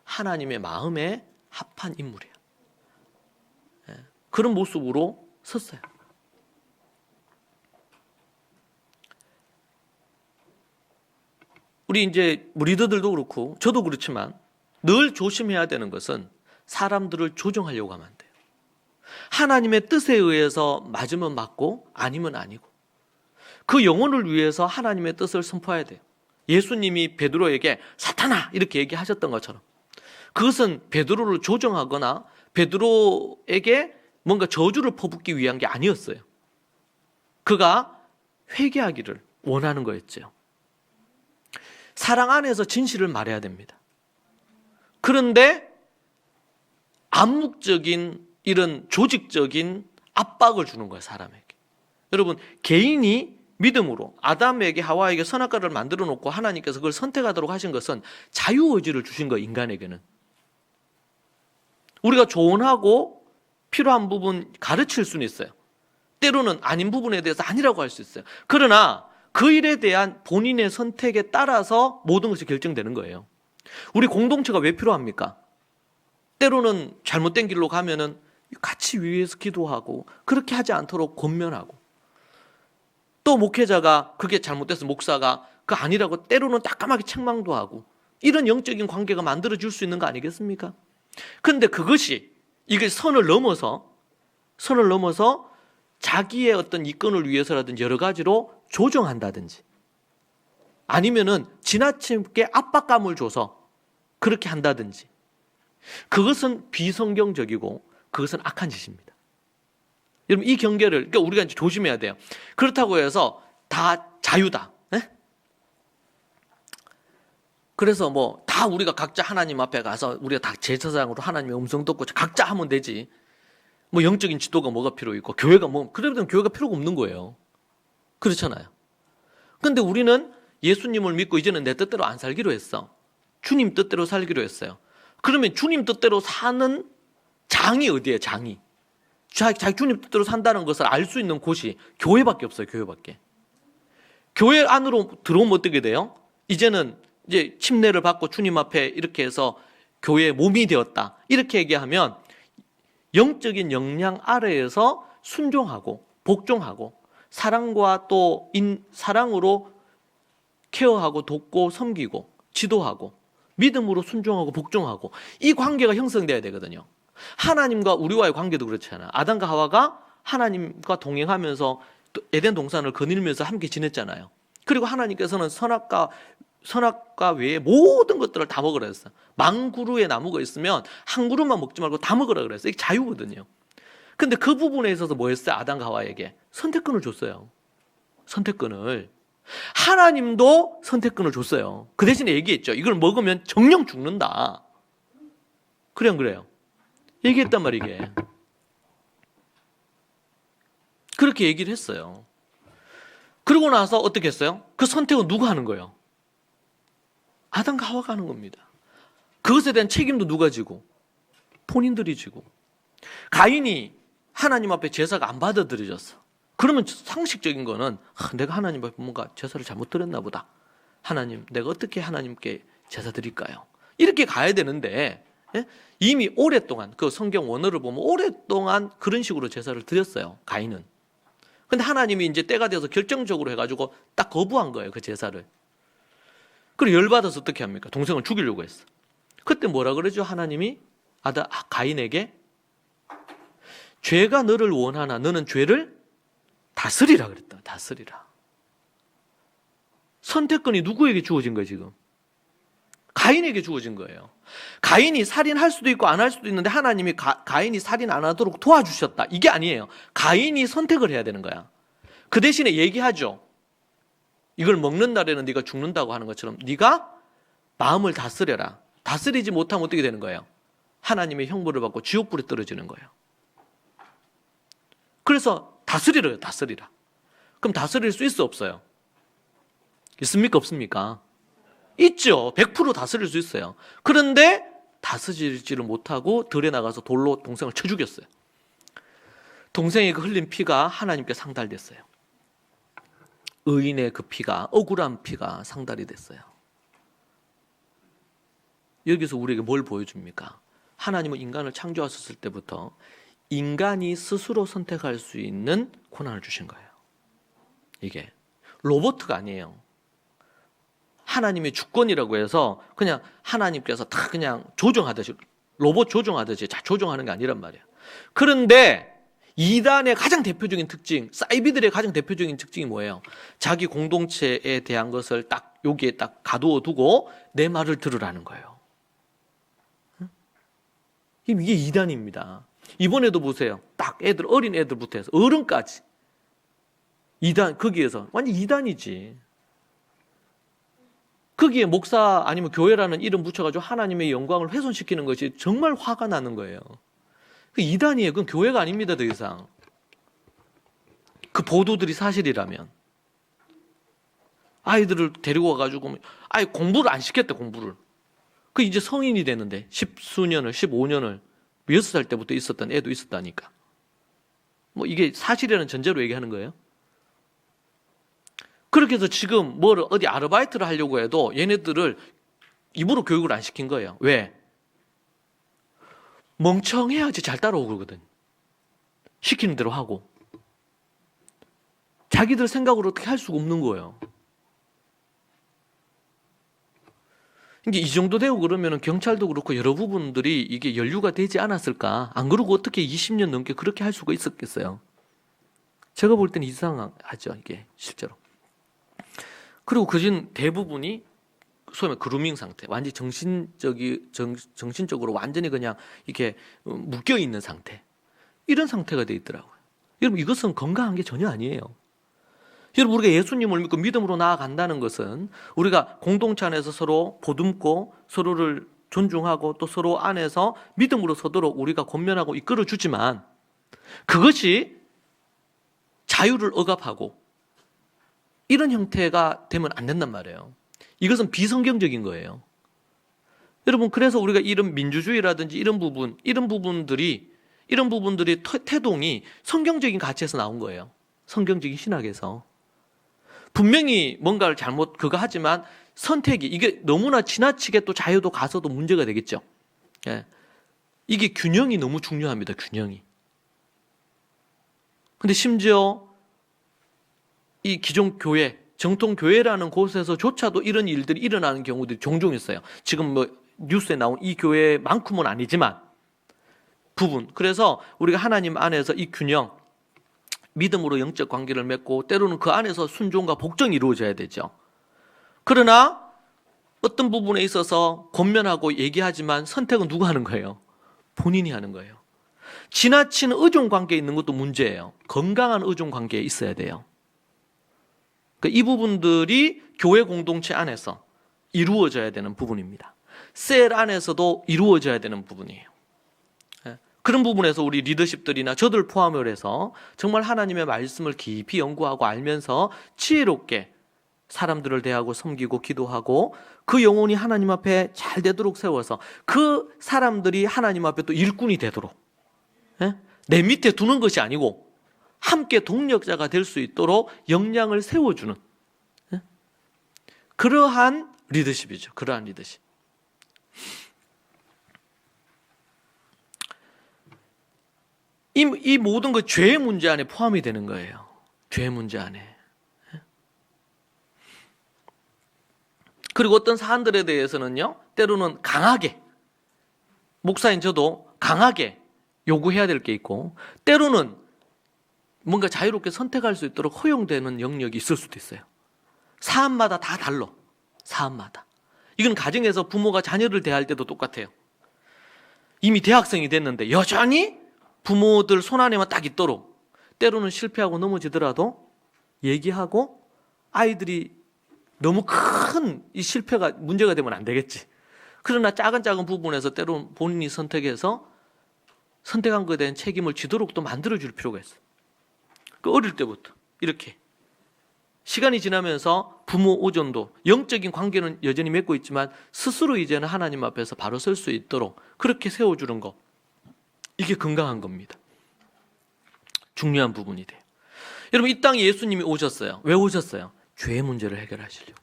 하나님의 마음에 합한 인물이에요. 그런 모습으로 섰어요. 우리 이제 리더들도 그렇고 저도 그렇지만 늘 조심해야 되는 것은 사람들을 조정하려고 하면 안 돼요. 하나님의 뜻에 의해서 맞으면 맞고 아니면 아니고 그 영혼을 위해서 하나님의 뜻을 선포해야 돼요. 예수님이 베드로에게 사탄아 이렇게 얘기하셨던 것처럼 그것은 베드로를 조정하거나 베드로에게 뭔가 저주를 퍼붓기 위한 게 아니었어요. 그가 회개하기를 원하는 거였죠. 사랑 안에서 진실을 말해야 됩니다. 그런데 암묵적인 이런 조직적인 압박을 주는 거예요, 사람에게. 여러분, 개인이 믿음으로 아담에게 하와에게 선악과를 만들어 놓고 하나님께서 그걸 선택하도록 하신 것은 자유의지를 주신 거예요, 인간에게는. 우리가 조언하고 필요한 부분 가르칠 수는 있어요. 때로는 아닌 부분에 대해서 아니라고 할 수 있어요. 그러나 그 일에 대한 본인의 선택에 따라서 모든 것이 결정되는 거예요. 우리 공동체가 왜 필요합니까? 때로는 잘못된 길로 가면은 같이 위에서 기도하고 그렇게 하지 않도록 권면하고, 또 목회자가 그게 잘못돼서 목사가 그 아니라고 때로는 따끔하게 책망도 하고, 이런 영적인 관계가 만들어질 수 있는 거 아니겠습니까? 그런데 그것이 이게 선을 넘어서 자기의 어떤 이권을 위해서라든지 여러 가지로 조정한다든지, 아니면은 지나치게 압박감을 줘서 그렇게 한다든지, 그것은 비성경적이고 그것은 악한 짓입니다. 여러분, 이 경계를 그러니까 우리가 이제 조심해야 돼요. 그렇다고 해서 다 자유다. 네? 그래서 뭐 다 우리가 각자 하나님 앞에 가서 우리가 다 제사장으로 하나님의 음성 듣고 각자 하면 되지. 뭐 영적인 지도가 뭐가 필요 있고 교회가 뭐 그러면 교회가 필요가 없는 거예요. 그렇잖아요. 그런데 우리는 예수님을 믿고 이제는 내 뜻대로 안 살기로 했어. 주님 뜻대로 살기로 했어요. 그러면 주님 뜻대로 사는 장이 어디예요? 장이. 자기 주님 뜻대로 산다는 것을 알 수 있는 곳이 교회밖에 없어요. 교회밖에. 교회 안으로 들어오면 어떻게 돼요? 이제는 이제 침례를 받고 주님 앞에 이렇게 해서 교회의 몸이 되었다. 이렇게 얘기하면 영적인 역량 아래에서 순종하고 복종하고 사랑과 또 사랑으로 케어하고 돕고 섬기고 지도하고 믿음으로 순종하고 복종하고, 이 관계가 형성돼야 되거든요. 하나님과 우리와의 관계도 그렇잖아요. 아담과 하와가 하나님과 동행하면서 에덴 동산을 거닐면서 함께 지냈잖아요. 그리고 하나님께서는 선악과 외에 모든 것들을 다 먹으라 했어요. 망구루의 나무가 있으면 한 그루만 먹지 말고 다 먹으라 그랬어요. 이게 자유거든요. 근데 그 부분에 있어서 뭐 했어요? 아담과 하와에게 선택권을 줬어요. 선택권을. 하나님도 선택권을 줬어요. 그 대신에 얘기했죠. 이걸 먹으면 정령 죽는다. 그래 안 그래요? 얘기했단 말이에요. 이게. 그렇게 얘기를 했어요. 그러고 나서 어떻게 했어요? 그 선택은 누가 하는 거예요? 아담과 하와가 하는 겁니다. 그것에 대한 책임도 누가 지고? 본인들이 지고. 가인이 하나님 앞에 제사가 안 받아들여졌어. 그러면 상식적인 거는 내가 하나님 앞에 뭔가 제사를 잘못 드렸나 보다. 하나님, 내가 어떻게 하나님께 제사 드릴까요? 이렇게 가야 되는데, 예? 이미 오랫동안 그 성경 원어를 보면 오랫동안 그런 식으로 제사를 드렸어요. 가인은. 근데 하나님이 이제 때가 되어서 결정적으로 해가지고 딱 거부한 거예요. 그 제사를. 그리고 열받아서 어떻게 합니까? 동생을 죽이려고 했어. 그때 뭐라 그러죠? 하나님이 가인에게 죄가 너를 원하나 너는 죄를 다스리라 그랬다. 다스리라. 선택권이 누구에게 주어진 거예요, 지금? 가인에게 주어진 거예요. 가인이 살인할 수도 있고 안 할 수도 있는데 하나님이 가인이 살인 안 하도록 도와주셨다. 이게 아니에요. 가인이 선택을 해야 되는 거야. 그 대신에 얘기하죠. 이걸 먹는 날에는 네가 죽는다고 하는 것처럼 네가 마음을 다스려라. 다스리지 못하면 어떻게 되는 거예요? 하나님의 형벌을 받고 지옥불에 떨어지는 거예요. 그래서 다스리래요. 다스리라. 그럼 다스릴 수 있어 없어요? 있습니까? 없습니까? 있죠. 100% 다스릴 수 있어요. 그런데 다스리지를 못하고 들에 나가서 돌로 동생을 쳐 죽였어요. 동생의 그 흘린 피가 하나님께 상달됐어요. 의인의 그 피가, 억울한 피가 상달이 됐어요. 여기서 우리에게 뭘 보여줍니까? 하나님은 인간을 창조하셨을 때부터 인간이 스스로 선택할 수 있는 권한을 주신 거예요. 이게 로봇가 아니에요. 하나님의 주권이라고 해서 그냥 하나님께서 다 그냥 조정하듯이, 로봇 조정하듯이 자 조정하는 게 아니란 말이에요. 그런데 이단의 가장 대표적인 특징, 사이비들의 가장 대표적인 특징이 뭐예요? 자기 공동체에 대한 것을 딱 여기에 딱 가두어 두고 내 말을 들으라는 거예요. 이게 이단입니다. 이번에도 보세요. 딱 어린 애들부터 해서 어른까지. 이단, 거기에서 완전 이단이지. 거기에 목사 아니면 교회라는 이름 붙여가지고 하나님의 영광을 훼손시키는 것이 정말 화가 나는 거예요. 그 이단이에요. 그건 교회가 아닙니다. 더 이상. 그 보도들이 사실이라면. 아이들을 데리고 와가지고 아예 공부를 안 시켰대. 공부를. 그 이제 성인이 되는데 10수년을 15년을 6살 때부터 있었던 애도 있었다니까. 뭐 이게 사실이라는 전제로 얘기하는 거예요. 그렇게 해서 지금 뭘 어디 아르바이트를 하려고 해도 얘네들을 입으로 교육을 안 시킨 거예요. 왜? 멍청해야지 잘 따라오고 그러거든. 시키는 대로 하고. 자기들 생각으로 어떻게 할 수가 없는 거예요. 이게 이 정도 되고 그러면 경찰도 그렇고 여러 부분들이 이게 연루가 되지 않았을까? 안 그러고 어떻게 20년 넘게 그렇게 할 수가 있었겠어요? 제가 볼 때는 이상하죠, 이게 실제로. 그리고 그중 대부분이 소위 말해 그루밍 상태, 완전히 정신적으로 완전히 그냥 이렇게 묶여 있는 상태, 이런 상태가 돼 있더라고요. 여러분, 이것은 건강한 게 전혀 아니에요. 여러분, 우리가 예수님을 믿고 믿음으로 나아간다는 것은 우리가 공동체 안에서 서로 보듬고 서로를 존중하고 또 서로 안에서 믿음으로 서도록 우리가 권면하고 이끌어 주지만, 그것이 자유를 억압하고 이런 형태가 되면 안 된단 말이에요. 이것은 비성경적인 거예요. 여러분, 그래서 우리가 이런 민주주의라든지 이런 부분들이 태동이 성경적인 가치에서 나온 거예요. 성경적인 신학에서. 분명히 뭔가를 잘못 그거 하지만 선택이 이게 너무나 지나치게 또 자유도 가서도 문제가 되겠죠. 예. 이게 균형이 너무 중요합니다. 균형이. 근데 심지어 이 기존 교회, 정통 교회라는 곳에서조차도 이런 일들이 일어나는 경우들이 종종 있어요. 지금 뭐 뉴스에 나온 이 교회만큼은 아니지만 부분. 그래서 우리가 하나님 안에서 이 균형, 믿음으로 영적 관계를 맺고 때로는 그 안에서 순종과 복종이 이루어져야 되죠. 그러나 어떤 부분에 있어서 권면하고 얘기하지만 선택은 누가 하는 거예요? 본인이 하는 거예요. 지나친 의존 관계에 있는 것도 문제예요. 건강한 의존 관계에 있어야 돼요. 이 부분들이 교회 공동체 안에서 이루어져야 되는 부분입니다. 셀 안에서도 이루어져야 되는 부분이에요. 그런 부분에서 우리 리더십들이나 저들 포함을 해서 정말 하나님의 말씀을 깊이 연구하고 알면서 지혜롭게 사람들을 대하고 섬기고 기도하고 그 영혼이 하나님 앞에 잘 되도록 세워서 그 사람들이 하나님 앞에 또 일꾼이 되도록, 내 밑에 두는 것이 아니고 함께 동력자가 될 수 있도록 역량을 세워주는 그러한 리더십이죠. 그러한 리더십. 이 모든 것 죄의 문제 안에 포함이 되는 거예요. 죄의 문제 안에. 그리고 어떤 사안들에 대해서는요, 때로는 강하게, 목사인 저도 강하게 요구해야 될 게 있고, 때로는 뭔가 자유롭게 선택할 수 있도록 허용되는 영역이 있을 수도 있어요. 사안마다 다 달라. 사안마다. 이건 가정에서 부모가 자녀를 대할 때도 똑같아요. 이미 대학생이 됐는데 여전히 부모들 손안에만 딱 있도록, 때로는 실패하고 넘어지더라도 얘기하고 아이들이 너무 큰 이 실패가 문제가 되면 안 되겠지. 그러나 작은 부분에서 때로는 본인이 선택해서 선택한 것에 대한 책임을 지도록 또 만들어줄 필요가 있어요. 그 어릴 때부터 이렇게 시간이 지나면서 부모 오존도 영적인 관계는 여전히 맺고 있지만 스스로 이제는 하나님 앞에서 바로 설 수 있도록 그렇게 세워주는 것, 이게 건강한 겁니다. 중요한 부분이 돼요. 여러분, 이 땅에 예수님이 오셨어요. 왜 오셨어요? 죄의 문제를 해결하시려고.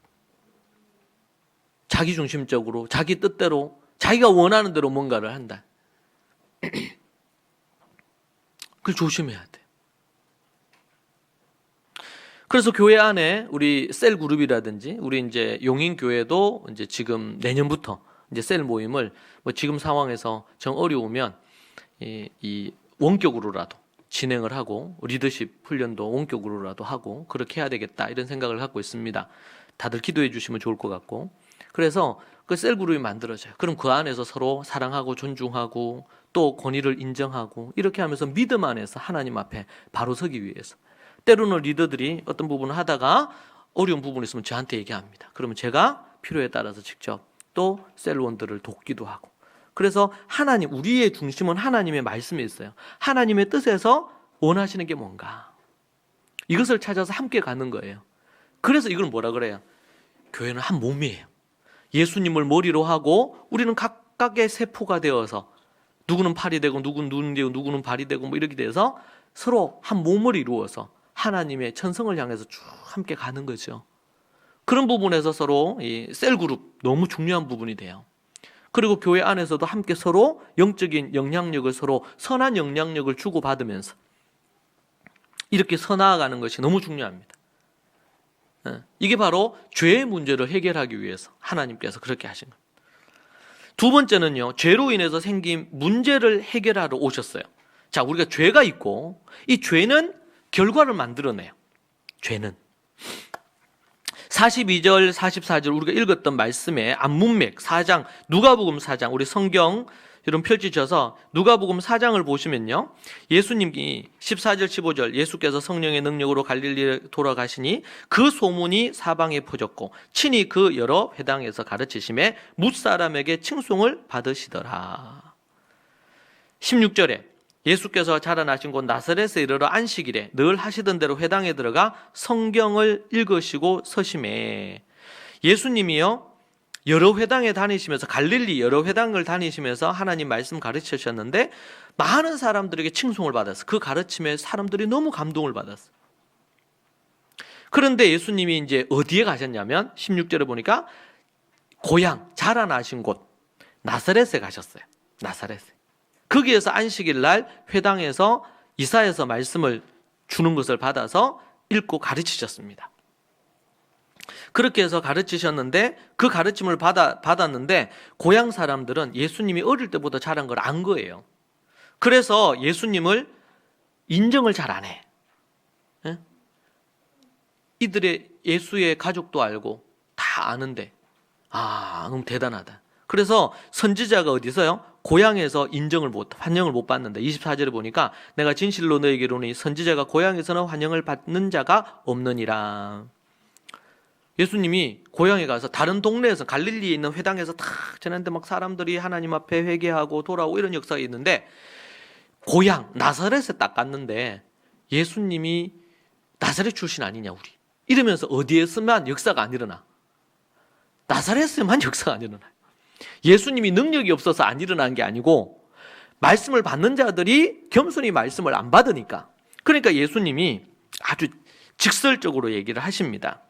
자기중심적으로 자기 뜻대로 자기가 원하는 대로 뭔가를 한다. 그걸 조심해야 돼. 그래서 교회 안에 우리 셀 그룹이라든지 우리 이제 용인교회도 이제 지금 내년부터 이제 셀 모임을 뭐 지금 상황에서 정 어려우면 이 원격으로라도 진행을 하고 리더십 훈련도 원격으로라도 하고 그렇게 해야 되겠다, 이런 생각을 갖고 있습니다. 다들 기도해 주시면 좋을 것 같고. 그래서 그 셀 그룹이 만들어져요. 그럼 그 안에서 서로 사랑하고 존중하고 또 권위를 인정하고 이렇게 하면서 믿음 안에서 하나님 앞에 바로 서기 위해서. 때로는 리더들이 어떤 부분을 하다가 어려운 부분이 있으면 저한테 얘기합니다. 그러면 제가 필요에 따라서 직접 또 셀원들을 돕기도 하고. 그래서 하나님, 우리의 중심은 하나님의 말씀에 있어요. 하나님의 뜻에서 원하시는 게 뭔가, 이것을 찾아서 함께 가는 거예요. 그래서 이걸 뭐라 그래요? 교회는 한 몸이에요. 예수님을 머리로 하고 우리는 각각의 세포가 되어서, 누구는 팔이 되고 누구는 눈이 되고 누구는 발이 되고 뭐 이렇게 돼서 서로 한 몸을 이루어서 하나님의 천성을 향해서 쭉 함께 가는 거죠. 그런 부분에서 서로 이 셀그룹 너무 중요한 부분이 돼요. 그리고 교회 안에서도 함께 서로 영적인 영향력을, 서로 선한 영향력을 주고받으면서 이렇게 서나아가는 것이 너무 중요합니다. 이게 바로 죄의 문제를 해결하기 위해서 하나님께서 그렇게 하신 겁니다. 두 번째는요, 죄로 인해서 생긴 문제를 해결하러 오셨어요. 자, 우리가 죄가 있고 이 죄는 결과를 만들어내요. 죄는 42절 44절 우리가 읽었던 말씀의 앞문맥 4장, 누가복음 4장, 우리 성경 여러분 펼치셔서 누가복음 4장을 보시면요, 예수님이 14절 15절 예수께서 성령의 능력으로 갈릴리에 돌아가시니 그 소문이 사방에 퍼졌고 친히 그 여러 회당에서 가르치심에 뭇사람에게 칭송을 받으시더라. 16절에 예수께서 자라나신 곳 나사렛에 이르러 안식일에 늘 하시던 대로 회당에 들어가 성경을 읽으시고 서심해. 예수님이요, 여러 회당에 다니시면서, 갈릴리 여러 회당을 다니시면서 하나님 말씀 가르치셨는데 많은 사람들에게 칭송을 받았어요. 그 가르침에 사람들이 너무 감동을 받았어요. 그런데 예수님이 이제 어디에 가셨냐면 16절에 보니까 고향, 자라나신 곳 나사렛에 가셨어요. 나사렛에. 거기에서 안식일 날 회당에서 이사야서 말씀을 주는 것을 받아서 읽고 가르치셨습니다. 그렇게 해서 가르치셨는데 그 가르침을 받았는데 고향 사람들은 예수님이 어릴 때보다 자란 걸 안 거예요. 그래서 예수님을 인정을 잘 안 해. 이들의 예수의 가족도 알고 다 아는데, 너무 대단하다. 그래서 선지자가 어디서요? 고향에서 환영을 못 받는다. 24절에 보니까 내가 진실로 너에게 이르노니 선지자가 고향에서는 환영을 받는 자가 없느니라. 예수님이 고향에 가서 다른 동네에서, 갈릴리에 있는 회당에서 다 전했는데 막 사람들이 하나님 앞에 회개하고 돌아오고 이런 역사가 있는데, 고향 나사렛에 딱 갔는데 예수님이 나사렛 출신 아니냐 우리 이러면서 어디에서만 역사가 안 일어나. 나사렛에만 역사가 안 일어나요. 예수님이 능력이 없어서 안 일어난 게 아니고 말씀을 받는 자들이 겸손히 말씀을 안 받으니까. 그러니까 예수님이 아주 직설적으로 얘기를 하십니다.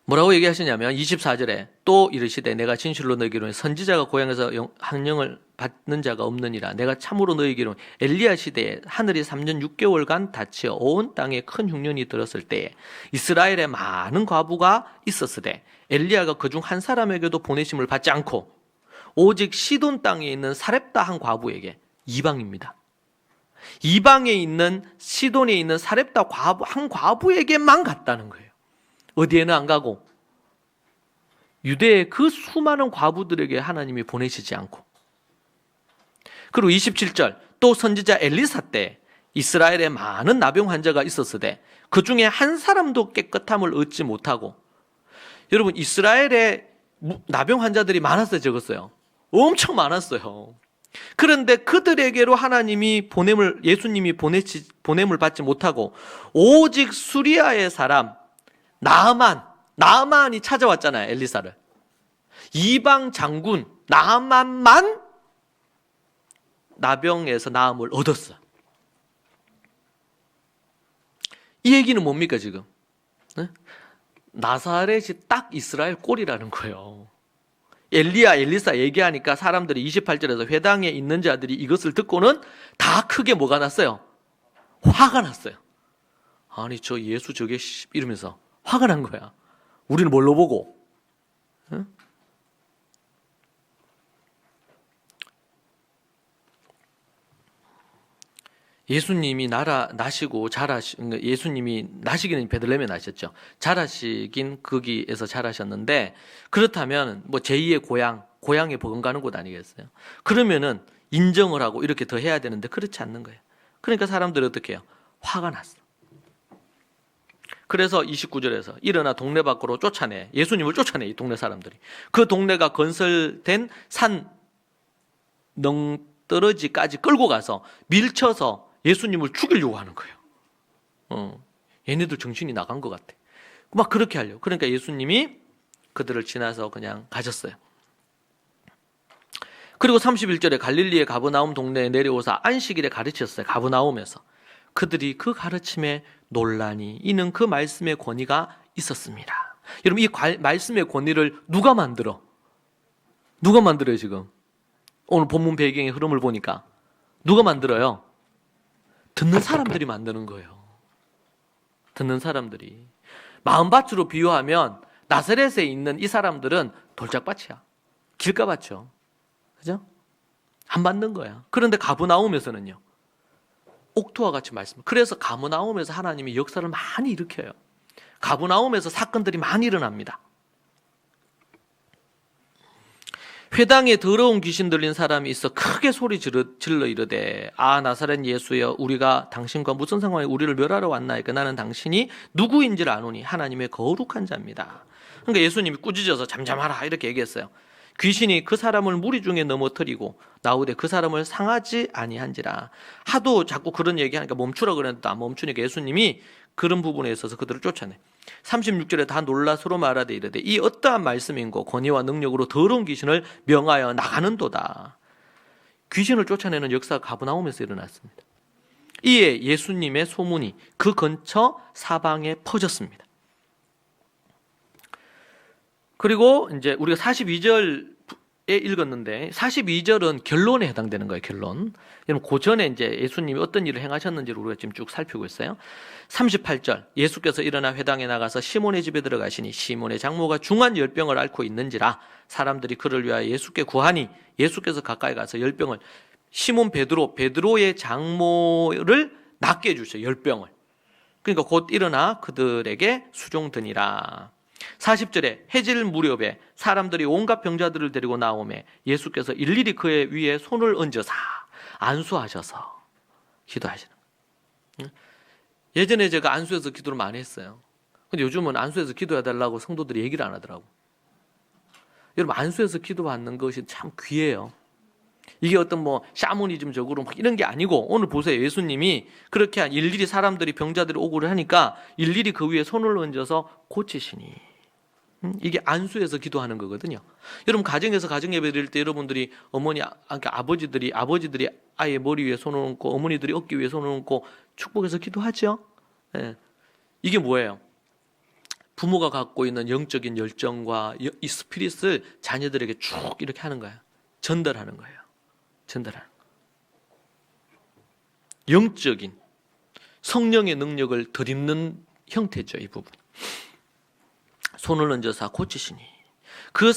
뭐라고 얘기하시냐면 24절에 또 이르시되 내가 진실로 너희에게 이르노니 선지자가 고향에서 환영을 받는 자가 없느니라. 내가 참으로 너희에게 이르노니 엘리야 시대에 하늘이 3년 6개월간 닫혀 온 땅에 큰 흉년이 들었을 때에 이스라엘에 많은 과부가 있었으되 엘리야가 그중 한 사람에게도 보내심을 받지 않고 오직 시돈 땅에 있는 사렙다 한 과부에게, 이방입니다. 이방에 있는 시돈에 있는 사렙다 한 과부에게만 갔다는 거예요. 어디에는 안 가고 유대의 그 수많은 과부들에게 하나님이 보내시지 않고. 그리고 27절 또 선지자 엘리사 때 이스라엘에 많은 나병 환자가 있었으되 그 중에 한 사람도 깨끗함을 얻지 못하고. 여러분, 이스라엘에 나병 환자들이 많았어요, 적었어요? 엄청 많았어요. 그런데 그들에게로 하나님이 예수님이 보냄을 받지 못하고 오직 수리아의 사람 나아만이 찾아왔잖아요, 엘리사를. 이방 장군 나아만만 나병에서 나음을 얻었어. 이 얘기는 뭡니까 지금? 나사렛이 딱 이스라엘 꼴이라는 거예요. 엘리사 얘기하니까 사람들이 28절에서 회당에 있는 자들이 이것을 듣고는 다 크게 뭐가 났어요? 화가 났어요. 아니 저 예수 저게 이러면서 화가 난 거야. 우리는 뭘로 보고? 응? 예수님이 예수님이 나시기는 베들레헴에 나셨죠. 자라시긴 거기에서 자라셨는데, 그렇다면 뭐 제2의 고향에 버금가는 곳 아니겠어요? 그러면은 인정을 하고 이렇게 더 해야 되는데 그렇지 않는 거예요. 그러니까 사람들이 어떻게 해요? 화가 났어. 그래서 29절에서 일어나 동네 밖으로 쫓아내. 예수님을 쫓아내, 이 동네 사람들이. 그 동네가 건설된 산 넝떠러지까지 끌고 가서 밀쳐서 예수님을 죽이려고 하는 거예요. 얘네들 정신이 나간 것 같아. 막 그렇게 하려고. 그러니까 예수님이 그들을 지나서 그냥 가셨어요. 그리고 31절에 갈릴리의 가버나움 동네에 내려오사 안식일에 가르쳤어요. 가버나움에서. 그들이 그 가르침에 논란이, 이는 그 말씀의 권위가 있었습니다. 여러분, 이 말씀의 권위를 누가 만들어? 누가 만들어요, 지금? 오늘 본문 배경의 흐름을 보니까. 누가 만들어요? 듣는 사람들이 만드는 거예요. 듣는 사람들이. 마음밭으로 비유하면 나사렛에 있는 이 사람들은 돌짝밭이야. 길가밭이요. 그죠? 안 받는 거야. 그런데 가버나움에서는요, 옥토와 같이 말씀. 그래서 가버나움에서 하나님이 역사를 많이 일으켜요. 가버나움에서 사건들이 많이 일어납니다. 회당에 더러운 귀신 들린 사람이 있어 크게 소리 질러 이르되, 아 나사렛 예수여, 우리가 당신과 무슨 상관에 우리를 멸하러 왔나이까? 나는 당신이 누구인지를 아노니 하나님의 거룩한 자입니다. 그러니까 예수님이 꾸짖어서 잠잠하라 이렇게 얘기했어요. 귀신이 그 사람을 무리 중에 넘어뜨리고 나오되 그 사람을 상하지 아니한지라. 하도 자꾸 그런 얘기하니까 멈추라 그랬는데 안 멈추니까 예수님이 그런 부분에 있어서 그들을 쫓아내. 36절에 다 놀라 서로 말하되 이르되, 이 어떠한 말씀인고 권위와 능력으로 더러운 귀신을 명하여 나가는도다. 귀신을 쫓아내는 역사가 가버나움에서 일어났습니다. 이에 예수님의 소문이 그 근처 사방에 퍼졌습니다. 그리고 이제 우리가 42절에 읽었는데 42절은 결론에 해당되는 거예요. 결론. 여러분, 그 전에 이제 예수님이 어떤 일을 행하셨는지를 우리가 지금 쭉 살피고 있어요. 38절, 예수께서 일어나 회당에 나가서 시몬의 집에 들어가시니 시몬의 장모가 중한 열병을 앓고 있는지라 사람들이 그를 위하여 예수께 구하니 예수께서 가까이 가서 열병을, 시몬 베드로의 장모를 낫게 해주셔요. 열병을. 그러니까 곧 일어나 그들에게 수종드니라. 40절에 해질 무렵에 사람들이 온갖 병자들을 데리고 나오매 예수께서 일일이 그의 위에 손을 얹어사 안수하셔서 기도하시는 거예요. 예전에 제가 안수해서 기도를 많이 했어요. 근데 요즘은 안수해서 기도해달라고 성도들이 얘기를 안 하더라고. 여러분, 안수해서 기도받는 것이 참 귀해요. 이게 어떤 뭐 샤머니즘적으로 막 이런 게 아니고, 오늘 보세요. 예수님이 그렇게 일일이 사람들이 병자들이 오고를 하니까 일일이 그 위에 손을 얹어서 고치시니. 이게 안수해서 기도하는 거거든요. 여러분, 가정에서 가정예배 드릴 때 여러분들이 아버지들이 아이의 머리 위에 손을 얹고 어머니들이 어깨 위에 손을 얹고 축복해서 기도하죠. 예. 이게 뭐예요? 부모가 갖고 있는 영적인 열정과 이 스피릿을 자녀들에게 쭉 이렇게 하는 거예요. 전달하는 거예요. 전달하는 거예요. 영적인 성령의 능력을 덧입는 형태죠, 이 부분. 손을 얹어서 고치시니 그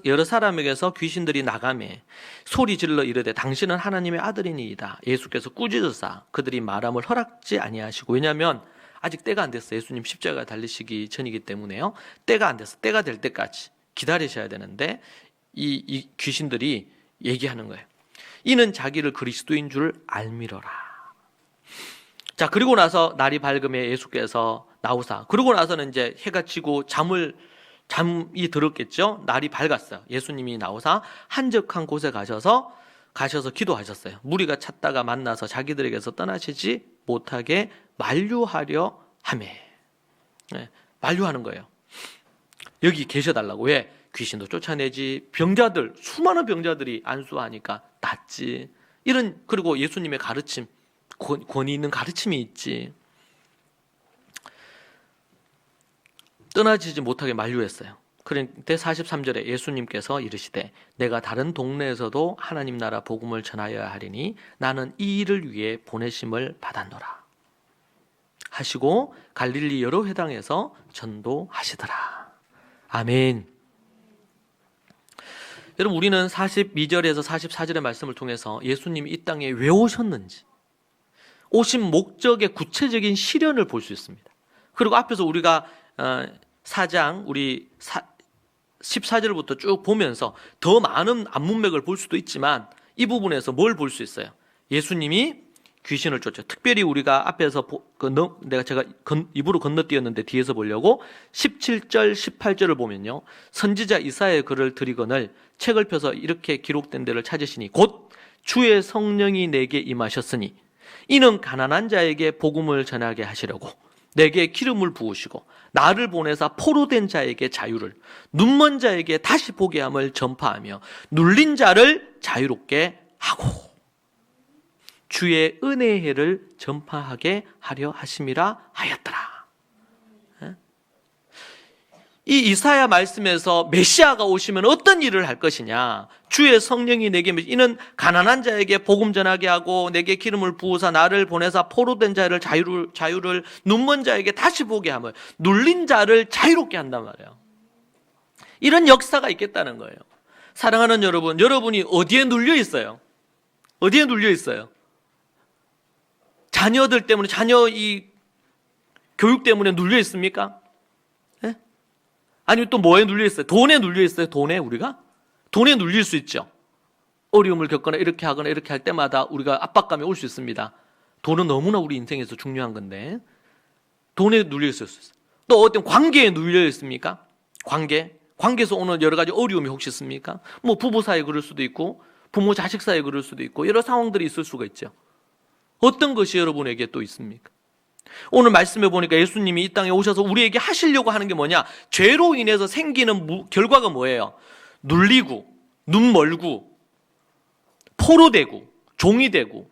여러 사람에게서 귀신들이 나가매 소리 질러 이르되 당신은 하나님의 아들이니이다. 예수께서 꾸짖으사 그들이 말함을 허락지 아니하시고, 왜냐하면 아직 때가 안 됐어요. 예수님 십자가 달리시기 전이기 때문에요. 때가 안 됐어. 때가 될 때까지 기다리셔야 되는데 이 귀신들이 얘기하는 거예요. 이는 자기를 그리스도인 줄 알미러라. 자, 그리고 나서 날이 밝음에 예수께서 나오사, 그러고 나서는 이제 해가 지고 잠이 들었겠죠. 날이 밝았어요. 예수님이 나오사 한적한 곳에 가셔서 기도하셨어요. 무리가 찾다가 만나서 자기들에게서 떠나시지 못하게 만류하려 하매. 네, 만류하는 거예요. 여기 계셔달라고. 왜? 귀신도 쫓아내지, 병자들, 수많은 병자들이 안수하니까 낫지. 그리고 예수님의 가르침, 권위 있는 가르침이 있지. 떠나지지 못하게 만류했어요. 그런데 43절에 예수님께서 이르시되 내가 다른 동네에서도 하나님 나라 복음을 전하여야 하리니 나는 이 일을 위해 보내심을 받았노라 하시고 갈릴리 여러 회당에서 전도하시더라. 아멘. 여러분, 우리는 42절에서 44절의 말씀을 통해서 예수님이 이 땅에 왜 오셨는지, 오신 목적의 구체적인 실현을 볼 수 있습니다. 그리고 앞에서 우리가 4장 우리 14절부터 쭉 보면서 더 많은 앞문맥을 볼 수도 있지만 이 부분에서 뭘 볼 수 있어요? 예수님이 귀신을 쫓죠. 특별히 우리가 앞에서 제가 입으로 건너뛰었는데 뒤에서 보려고 17절, 18절을 보면요. 선지자 이사야의 글을 드리거늘 책을 펴서 이렇게 기록된 데를 찾으시니 곧 주의 성령이 내게 임하셨으니 이는 가난한 자에게 복음을 전하게 하시려고 내게 기름을 부으시고 나를 보내사 포로된 자에게 자유를, 눈먼 자에게 다시 보게 함을 전파하며 눌린 자를 자유롭게 하고 주의 은혜의 해를 전파하게 하려 하심이라 하였더라. 이 이사야 말씀에서 메시아가 오시면 어떤 일을 할 것이냐? 주의 성령이 내게 이는 가난한 자에게 복음 전하게 하고 내게 기름을 부으사 나를 보내사 포로된 자를 자유를 눈먼 자에게 다시 보게 함을, 눌린 자를 자유롭게 한단 말이에요. 이런 역사가 있겠다는 거예요. 사랑하는 여러분, 여러분이 어디에 눌려 있어요? 어디에 눌려 있어요? 자녀들 때문에, 자녀 이 교육 때문에 눌려 있습니까? 네? 아니면 또 뭐에 눌려 있어요? 돈에 눌려 있어요? 돈에 우리가? 돈에 눌릴 수 있죠. 어려움을 겪거나 이렇게 하거나 이렇게 할 때마다 우리가 압박감이 올 수 있습니다. 돈은 너무나 우리 인생에서 중요한 건데 돈에 눌려 있을 수 있어요. 또 어떤 관계에 눌려 있습니까? 관계에서 오는 여러 가지 어려움이 혹시 있습니까? 뭐 부부 사이에 그럴 수도 있고 부모 자식 사이에 그럴 수도 있고 여러 상황들이 있을 수가 있죠. 어떤 것이 여러분에게 또 있습니까? 오늘 말씀해 보니까 예수님이 이 땅에 오셔서 우리에게 하시려고 하는 게 뭐냐? 죄로 인해서 생기는 결과가 뭐예요? 눌리고, 눈 멀고, 포로되고, 종이 되고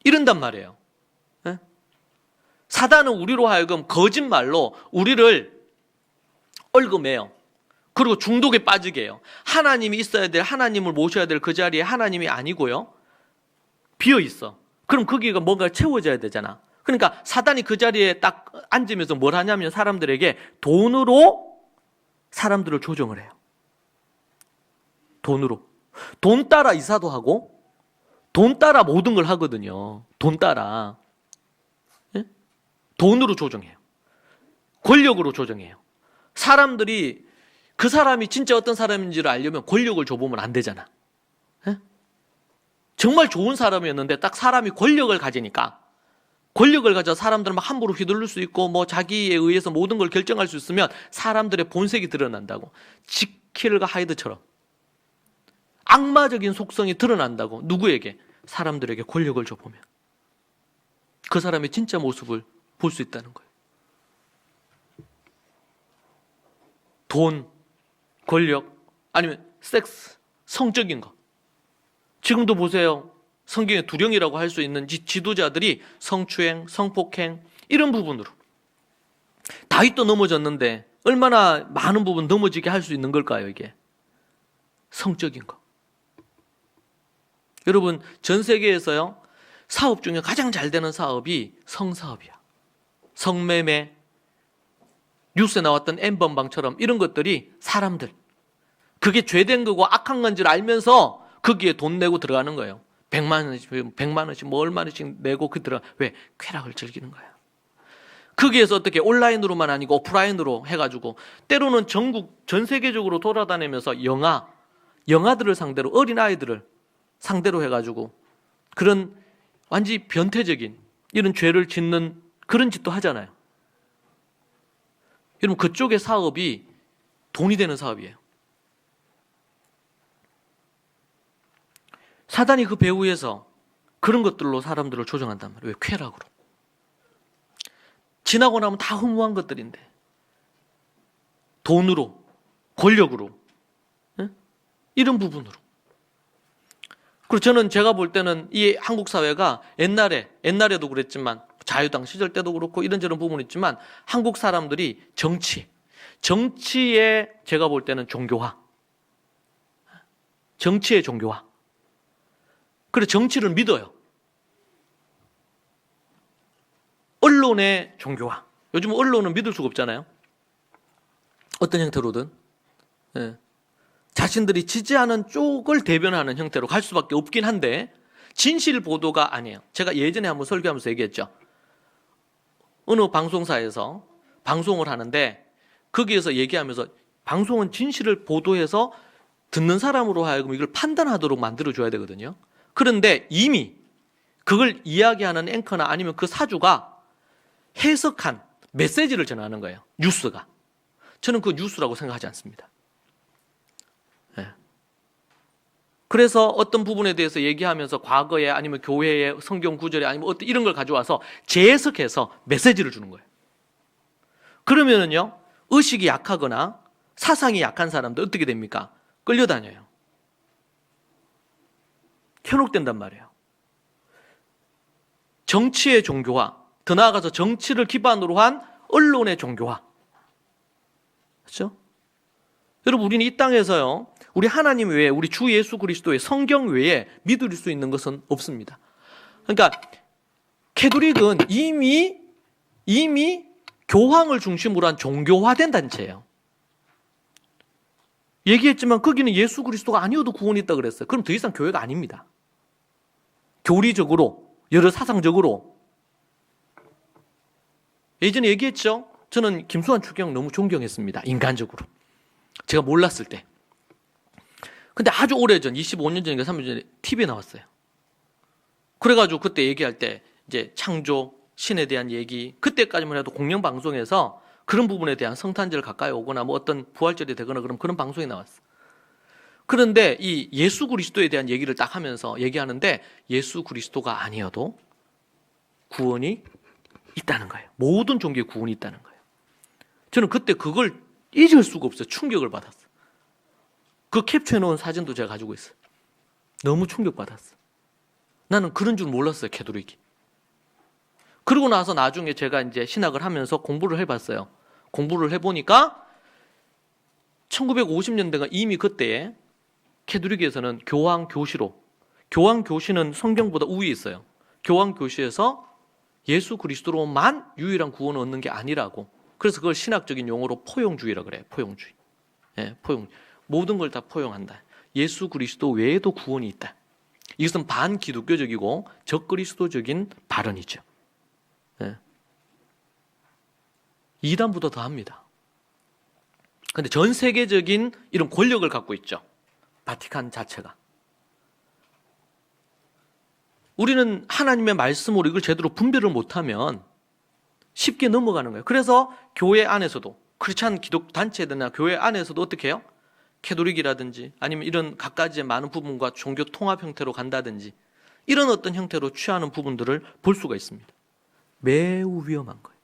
이런단 말이에요. 네? 사단은 우리로 하여금 거짓말로 우리를 얽어매요. 그리고 중독에 빠지게 해요. 하나님이 있어야 될, 하나님을 모셔야 될 그 자리에 하나님이 아니고요. 비어 있어. 그럼 거기가 뭔가 채워져야 되잖아. 그러니까 사단이 그 자리에 딱 앉으면서 뭘 하냐면 사람들에게 돈으로 사람들을 조정을 해요. 돈으로. 돈 따라 이사도 하고 돈 따라 모든 걸 하거든요. 돈 따라. 예? 돈으로 조정해요. 권력으로 조정해요. 사람들이 그 사람이 진짜 어떤 사람인지를 알려면 권력을 줘보면 안 되잖아. 예? 정말 좋은 사람이었는데 딱 사람이 권력을 가지니까 권력을 가져 사람들을 막 함부로 휘둘릴 수 있고 뭐 자기에 의해서 모든 걸 결정할 수 있으면 사람들의 본색이 드러난다고. 지킬과 하이드처럼 악마적인 속성이 드러난다고. 누구에게? 사람들에게 권력을 줘보면 그 사람의 진짜 모습을 볼 수 있다는 거예요. 돈, 권력, 아니면 섹스, 성적인 것. 지금도 보세요. 성경에 두령이라고 할 수 있는 지도자들이 성추행, 성폭행 이런 부분으로 다윗도 넘어졌는데 얼마나 많은 부분 넘어지게 할 수 있는 걸까요? 이게 성적인 거. 여러분 전 세계에서요 사업 중에 가장 잘 되는 사업이 성사업이야. 성매매, 뉴스에 나왔던 N번방처럼 이런 것들이 사람들 그게 죄된 거고 악한 건지를 알면서 거기에 돈 내고 들어가는 거예요. 100만 원씩 뭐 얼마씩 내고 그 들어가. 왜? 쾌락을 즐기는 거야. 거기에서 어떻게 온라인으로만 아니고 오프라인으로 해가지고 때로는 전 세계적으로 돌아다니면서 영아들을 상대로 어린아이들을 상대로 해가지고 그런 완전히 변태적인 이런 죄를 짓는 그런 짓도 하잖아요. 여러분 그쪽의 사업이 돈이 되는 사업이에요. 사단이 그 배후에서 그런 것들로 사람들을 조정한단 말이에요. 왜? 쾌락으로. 지나고 나면 다 허무한 것들인데 돈으로, 권력으로, 이런 부분으로. 그리고 저는 제가 볼 때는 이 한국 사회가 옛날에도 그랬지만 자유당 시절 때도 그렇고 이런저런 부분이 있지만 한국 사람들이 정치에 제가 볼 때는 정치의 종교화. 그래 정치를 믿어요. 언론의 종교화. 요즘 언론은 믿을 수가 없잖아요. 어떤 형태로든. 예. 자신들이 지지하는 쪽을 대변하는 형태로 갈 수밖에 없긴 한데 진실 보도가 아니에요. 제가 예전에 한번 설교하면서 얘기했죠. 어느 방송사에서 방송을 하는데 거기에서 얘기하면서 방송은 진실을 보도해서 듣는 사람으로 하여금 이걸 판단하도록 만들어줘야 되거든요. 그런데 이미 그걸 이야기하는 앵커나 아니면 그 사주가 해석한 메시지를 전하는 거예요. 뉴스가. 저는 그 뉴스라고 생각하지 않습니다. 네. 그래서 어떤 부분에 대해서 얘기하면서 과거에 아니면 교회의 성경 구절에 아니면 어떤 이런 걸 가져와서 재해석해서 메시지를 주는 거예요. 그러면은요, 의식이 약하거나 사상이 약한 사람들 어떻게 됩니까? 끌려다녀요. 현혹된단 말이에요. 정치의 종교화, 더 나아가서 정치를 기반으로 한 언론의 종교화. 그렇죠? 여러분, 우리는 이 땅에서요, 우리 하나님 외에, 우리 주 예수 그리스도의 성경 외에 믿을 수 있는 것은 없습니다. 그러니까 캐톨릭은 이미 교황을 중심으로 한 종교화된 단체예요. 얘기했지만 거기는 예수 그리스도가 아니어도 구원이 있다 그랬어요. 그럼 더 이상 교회가 아닙니다. 교리적으로, 여러 사상적으로. 예전에 얘기했죠. 저는 김수환 추경 너무 존경했습니다. 인간적으로. 제가 몰랐을 때. 근데 아주 오래전, 25년 전인가 30년 전에 TV에 나왔어요. 그래가지고 그때 얘기할 때 이제 창조, 신에 대한 얘기, 그때까지만 해도 공영방송에서 그런 부분에 대한 성탄절 가까이 오거나 뭐 어떤 부활절이 되거나 그런 방송이 나왔어. 그런데 이 예수 그리스도에 대한 얘기를 딱 하면서 얘기하는데 예수 그리스도가 아니어도 구원이 있다는 거예요. 모든 종교에 구원이 있다는 거예요. 저는 그때 그걸 잊을 수가 없어요. 충격을 받았어요. 그 캡처해놓은 사진도 제가 가지고 있어요. 너무 충격받았어요. 나는 그런 줄 몰랐어요, 캐톨릭이. 그러고 나서 나중에 제가 이제 신학을 하면서 공부를 해봤어요. 공부를 해보니까 1950년대가 이미 그때에 캐톨릭에서는 교황 교시로, 교황 교시는 성경보다 우위에 있어요. 교황 교시에서 예수 그리스도로만 유일한 구원을 얻는 게 아니라고. 그래서 그걸 신학적인 용어로 포용주의라 그래요. 포용주의. 예, 포용. 모든 걸 다 포용한다. 예수 그리스도 외에도 구원이 있다. 이것은 반기독교적이고 적그리스도적인 발언이죠. 예. 이단보다 더 합니다. 근데 전 세계적인 이런 권력을 갖고 있죠. 바티칸 자체가. 우리는 하나님의 말씀으로 이걸 제대로 분별을 못하면 쉽게 넘어가는 거예요. 그래서 교회 안에서도, 크리스찬 기독 단체들이나 교회 안에서도 어떻게 해요? 캐톨릭이라든지 아니면 이런 각가지의 많은 부분과 종교 통합 형태로 간다든지 이런 어떤 형태로 취하는 부분들을 볼 수가 있습니다. 매우 위험한 거예요.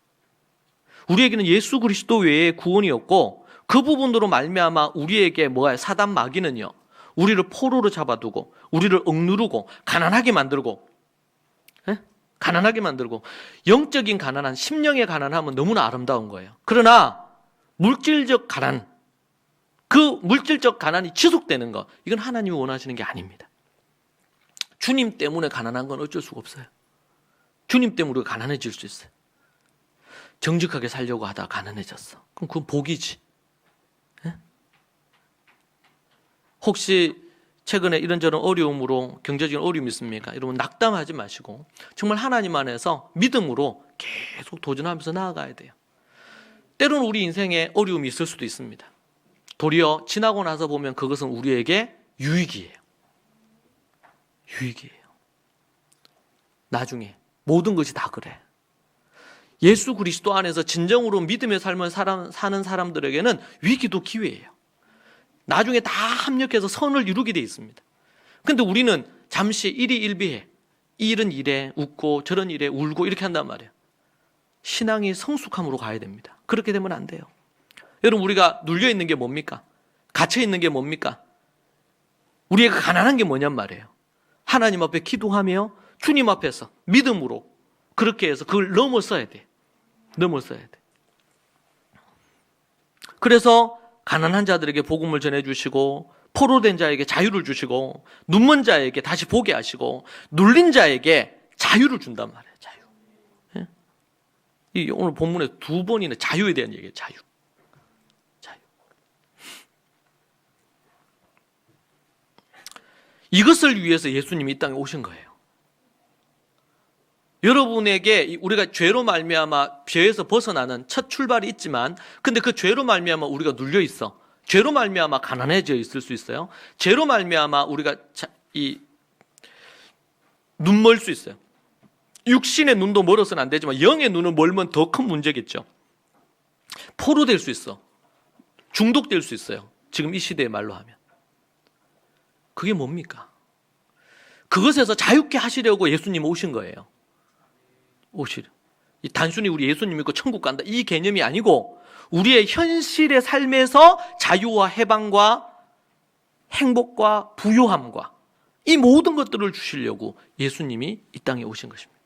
우리에게는 예수 그리스도 외에 구원이 없고 그 부분으로 말미암아 우리에게 뭐야? 사단 마귀는요, 우리를 포로로 잡아두고 우리를 억누르고 가난하게 만들고, 가난하게 만들고, 영적인 가난한, 심령의 가난함은 너무나 아름다운 거예요. 그러나 물질적 가난, 그 물질적 가난이 지속되는 것, 이건 하나님이 원하시는 게 아닙니다. 주님 때문에 가난한 건 어쩔 수가 없어요. 주님 때문에 우리가 가난해질 수 있어요. 정직하게 살려고 하다가 가난해졌어. 그럼 그건 복이지. 혹시 최근에 이런저런 어려움으로 경제적인 어려움이 있습니까? 여러분 낙담하지 마시고 정말 하나님 안에서 믿음으로 계속 도전하면서 나아가야 돼요. 때로는 우리 인생에 어려움이 있을 수도 있습니다. 도리어 지나고 나서 보면 그것은 우리에게 유익이에요. 유익이에요. 나중에 모든 것이 다 그래. 예수 그리스도 안에서 진정으로 믿음의 삶을 사는 사람들에게는 위기도 기회예요. 나중에 다 합력해서 선을 이루게 돼 있습니다. 그런데 우리는 잠시 일희일비해. 이 일은 이래 웃고 저런 일에 울고 이렇게 한단 말이에요. 신앙이 성숙함으로 가야 됩니다. 그렇게 되면 안 돼요. 여러분, 우리가 눌려 있는 게 뭡니까? 갇혀 있는 게 뭡니까? 우리가 가난한 게 뭐냔 말이에요. 하나님 앞에 기도하며 주님 앞에서 믿음으로 그렇게 해서 그걸 넘어서야 돼. 넘어서야 돼. 그래서 가난한 자들에게 복음을 전해주시고 포로된 자에게 자유를 주시고 눈먼 자에게 다시 보게 하시고 눌린 자에게 자유를 준단 말이에요. 자유. 예? 이 오늘 본문에 2번이나 자유에 대한 얘기예요. 자유. 자유. 이것을 위해서 예수님이 이 땅에 오신 거예요. 여러분에게 우리가 죄로 말미암아 죄에서 벗어나는 첫 출발이 있지만, 근데 그 죄로 말미암아 우리가 눌려 있어. 죄로 말미암아 가난해져 있을 수 있어요. 죄로 말미암아 우리가 눈멀 수 있어요. 육신의 눈도 멀어서는 안 되지만 영의 눈을 멀면 더 큰 문제겠죠. 포로될 수 있어. 중독될 수 있어요. 지금 이 시대의 말로 하면. 그게 뭡니까? 그것에서 자유케 하시려고 예수님 오신 거예요. 단순히 우리 예수님 믿고 천국 간다 이 개념이 아니고 우리의 현실의 삶에서 자유와 해방과 행복과 부요함과 이 모든 것들을 주시려고 예수님이 이 땅에 오신 것입니다.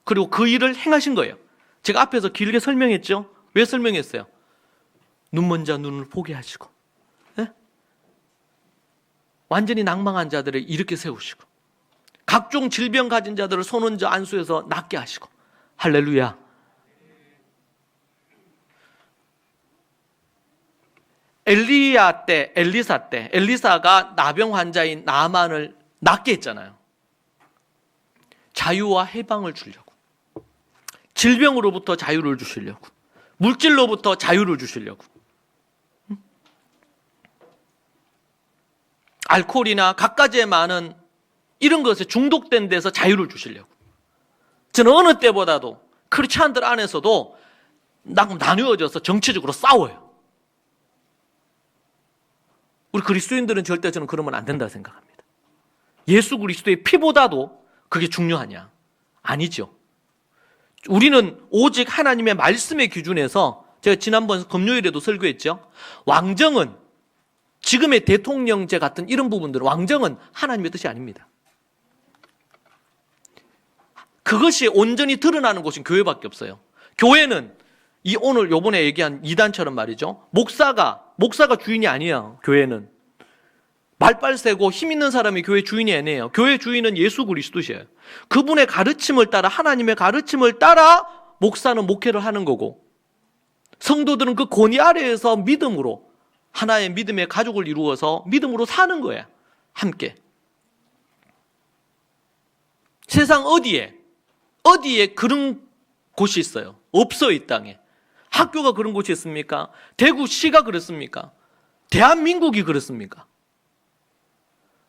그리고 그 일을 행하신 거예요. 제가 앞에서 길게 설명했죠. 왜 설명했어요? 눈먼 자 눈을 보게 하시고, 네? 완전히 낭망한 자들을 일으켜 세우시고, 각종 질병 가진 자들을 손원저 안수해서 낫게 하시고. 할렐루야. 엘리사 때 엘리사가 나병 환자인 나만을 낫게 했잖아요. 자유와 해방을 주려고, 질병으로부터 자유를 주시려고, 물질로부터 자유를 주시려고, 알코올이나 갖가지의 많은 이런 것에 중독된 데서 자유를 주시려고. 저는 어느 때보다도 크리스찬들 안에서도 나누어져서 정치적으로 싸워요. 우리 그리스도인들은 절대 저는 그러면 안 된다 생각합니다. 예수 그리스도의 피보다도 그게 중요하냐? 아니죠. 우리는 오직 하나님의 말씀의 기준에서, 제가 지난번 금요일에도 설교했죠. 왕정은, 지금의 대통령제 같은 이런 부분들은 왕정은 하나님의 뜻이 아닙니다. 그것이 온전히 드러나는 곳은 교회밖에 없어요. 교회는 오늘 요번에 얘기한 이단처럼 말이죠. 목사가 주인이 아니에요. 교회는 말빨 세고 힘 있는 사람이 교회 주인이 아니에요. 교회 주인은 예수 그리스도시에요. 그분의 가르침을 따라, 하나님의 가르침을 따라 목사는 목회를 하는 거고, 성도들은 그 권위 아래에서 믿음으로 하나의 믿음의 가족을 이루어서 믿음으로 사는 거예요. 함께. 세상 어디에 그런 곳이 있어요? 없어요. 이 땅에. 학교가 그런 곳이 있습니까? 대구시가 그렇습니까? 대한민국이 그렇습니까?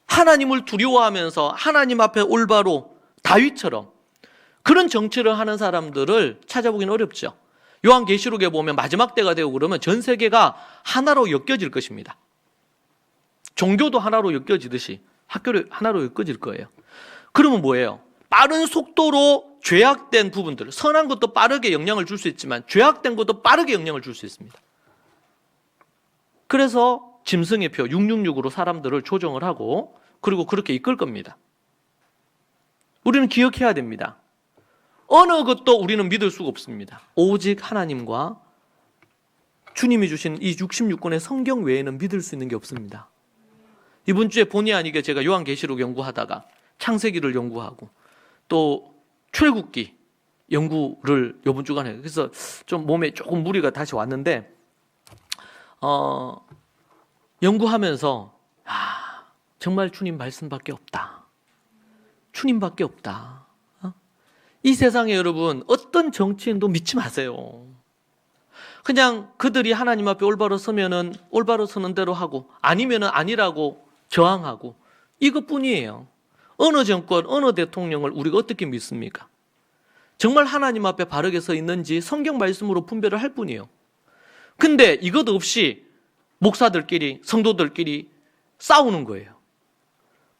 하나님을 두려워하면서 하나님 앞에 올바로 다윗처럼 그런 정치를 하는 사람들을 찾아보기는 어렵죠. 요한계시록에 보면 마지막 때가 되고 그러면 전 세계가 하나로 엮여질 것입니다. 종교도 하나로 엮여지듯이 학교를 하나로 엮어질 거예요. 그러면 뭐예요? 빠른 속도로 죄악된 부분들, 선한 것도 빠르게 영향을 줄 수 있지만 죄악된 것도 빠르게 영향을 줄 수 있습니다. 그래서 짐승의 표 666으로 사람들을 조정을 하고, 그리고 그렇게 이끌 겁니다. 우리는 기억해야 됩니다. 어느 것도 우리는 믿을 수가 없습니다. 오직 하나님과 주님이 주신 이 66권의 성경 외에는 믿을 수 있는 게 없습니다. 이번 주에 본의 아니게 제가 요한계시록 연구하다가 창세기를 연구하고 또 출애굽기 연구를 이번 주간에, 그래서 좀 몸에 조금 무리가 다시 왔는데 연구하면서 정말 주님 말씀밖에 없다. 주님밖에 없다. 이 세상에 여러분 어떤 정치인도 믿지 마세요. 그냥 그들이 하나님 앞에 올바로 서면은 올바로 서는 대로 하고, 아니면은 아니라고 저항하고, 이것뿐이에요. 어느 정권, 어느 대통령을 우리가 어떻게 믿습니까? 정말 하나님 앞에 바르게 서 있는지 성경 말씀으로 분별을 할 뿐이에요. 근데 이것 없이 목사들끼리, 성도들끼리 싸우는 거예요.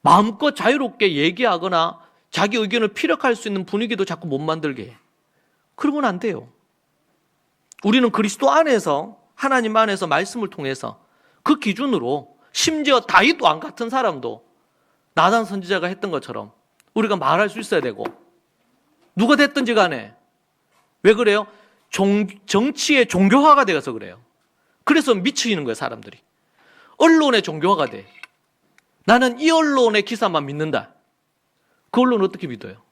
마음껏 자유롭게 얘기하거나 자기 의견을 피력할 수 있는 분위기도 자꾸 못 만들게 해. 그러면 안 돼요. 우리는 그리스도 안에서, 하나님 안에서 말씀을 통해서 그 기준으로, 심지어 다윗 왕 같은 사람도 나단 선지자가 했던 것처럼 우리가 말할 수 있어야 되고, 누가 됐든지 간에. 왜 그래요? 정치의 종교화가 되어서 그래요. 그래서 미치는 거예요, 사람들이. 언론의 종교화가 돼. 나는 이 언론의 기사만 믿는다. 그 언론은 어떻게 믿어요?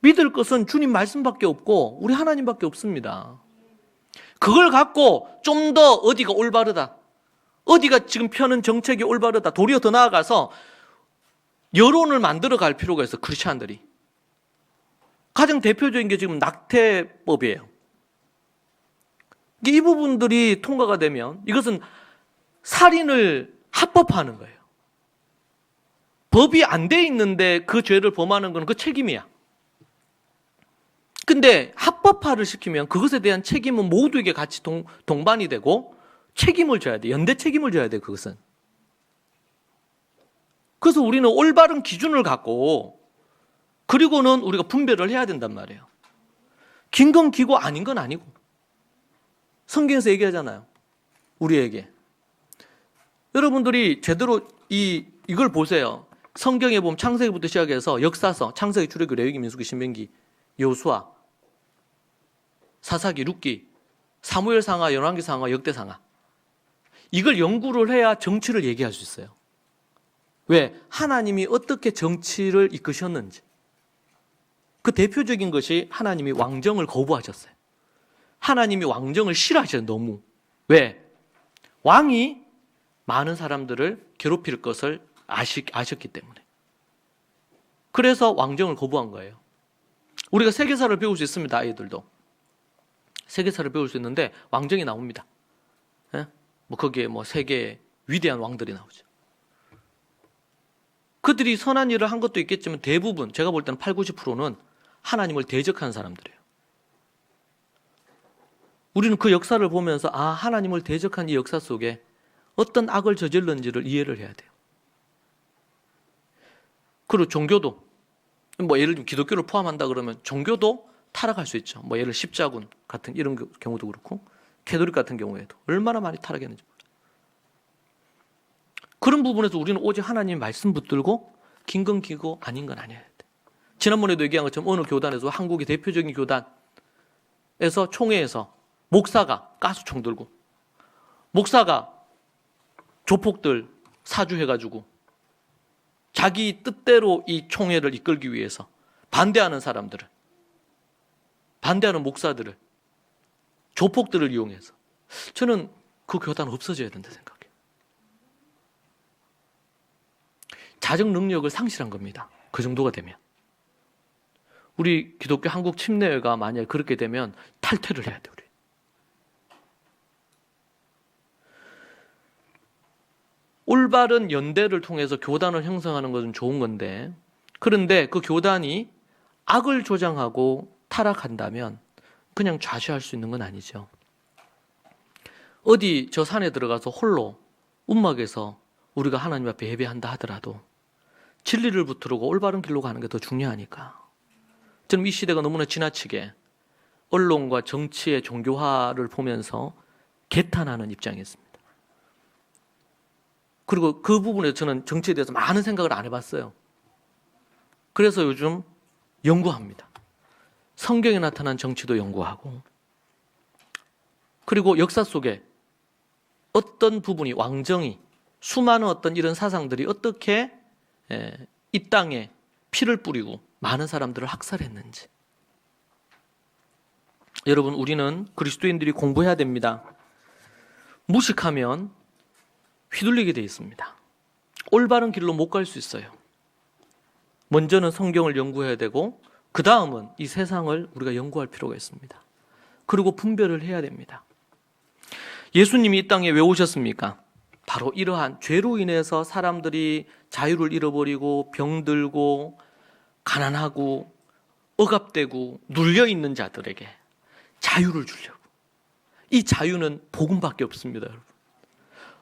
믿을 것은 주님 말씀밖에 없고 우리 하나님밖에 없습니다. 그걸 갖고 좀 더 어디가 올바르다, 어디가 지금 펴는 정책이 올바르다, 도리어 더 나아가서 여론을 만들어 갈 필요가 있어. 크리스찬들이. 가장 대표적인 게 지금 낙태법이에요. 이 부분들이 통과가 되면 이것은 살인을 합법화하는 거예요. 법이 안 돼 있는데 그 죄를 범하는 건 그 책임이야. 근데 합법화를 시키면 그것에 대한 책임은 모두에게 같이 동반이 되고 책임을 져야 돼. 연대 책임을 져야 돼, 그것은. 그래서 우리는 올바른 기준을 갖고 그리고는 우리가 분별을 해야 된단 말이에요. 긴 건 기고 아닌 건 아니고. 성경에서 얘기하잖아요. 우리에게. 여러분들이 제대로 이걸 보세요. 성경에 보면 창세기부터 시작해서 역사서, 창세기, 출애굽기, 레위기, 민수기, 신명기, 여호수아, 사사기, 룻기, 사무엘상하, 열왕기상하, 역대상하. 이걸 연구를 해야 정치를 얘기할 수 있어요. 왜? 하나님이 어떻게 정치를 이끄셨는지. 그 대표적인 것이 하나님이 왕정을 거부하셨어요. 하나님이 왕정을 싫어하셔요, 너무. 왜? 왕이 많은 사람들을 괴롭힐 것을 아셨기 때문에. 그래서 왕정을 거부한 거예요. 우리가 세계사를 배울 수 있습니다, 아이들도. 세계사를 배울 수 있는데 왕정이 나옵니다. 예? 거기에 세계의 위대한 왕들이 나오죠. 그들이 선한 일을 한 것도 있겠지만 대부분, 제가 볼 때는 80~90%는 하나님을 대적한 사람들이에요. 우리는 그 역사를 보면서 하나님을 대적한 이 역사 속에 어떤 악을 저질렀는지를 이해를 해야 돼요. 그리고 종교도, 예를 들면 기독교를 포함한다 그러면 종교도 타락할 수 있죠. 예를 들면 십자군 같은 이런 경우도 그렇고 캐톨릭 같은 경우에도 얼마나 많이 타락했는지 몰라요. 그런 부분에서 우리는 오직 하나님의 말씀 붙들고 긴 건 기고 아닌 건 아니어야 돼. 지난번에도 얘기한 것처럼 어느 교단에서, 한국의 대표적인 교단에서 총회에서 목사가 가스총 들고 목사가 조폭들 사주해가지고 자기 뜻대로 이 총회를 이끌기 위해서 반대하는 사람들을, 반대하는 목사들을, 조폭들을 이용해서, 저는 그 교단은 없어져야 된다 생각해요. 자정 능력을 상실한 겁니다. 그 정도가 되면. 우리 기독교 한국 침례회가 만약에 그렇게 되면 탈퇴를 해야 돼요. 우리. 올바른 연대를 통해서 교단을 형성하는 것은 좋은 건데, 그런데 그 교단이 악을 조장하고 타락한다면 그냥 좌시할 수 있는 건 아니죠. 어디 저 산에 들어가서 홀로 움막에서 우리가 하나님 앞에 예배한다 하더라도 진리를 붙들고 올바른 길로 가는 게 더 중요하니까. 저는 이 시대가 너무나 지나치게 언론과 정치의 종교화를 보면서 개탄하는 입장이 있습니다. 그리고 그 부분에 저는 정치에 대해서 많은 생각을 안 해봤어요. 그래서 요즘 연구합니다. 성경에 나타난 정치도 연구하고, 그리고 역사 속에 어떤 부분이, 왕정이, 수많은 어떤 이런 사상들이 어떻게 이 땅에 피를 뿌리고 많은 사람들을 학살했는지. 여러분, 우리는 그리스도인들이 공부해야 됩니다. 무식하면 휘둘리게 돼 있습니다. 올바른 길로 못 갈 수 있어요. 먼저는 성경을 연구해야 되고 그 다음은 이 세상을 우리가 연구할 필요가 있습니다. 그리고 분별을 해야 됩니다. 예수님이 이 땅에 왜 오셨습니까? 바로 이러한 죄로 인해서 사람들이 자유를 잃어버리고 병들고 가난하고 억압되고 눌려있는 자들에게 자유를 주려고. 이 자유는 복음밖에 없습니다, 여러분.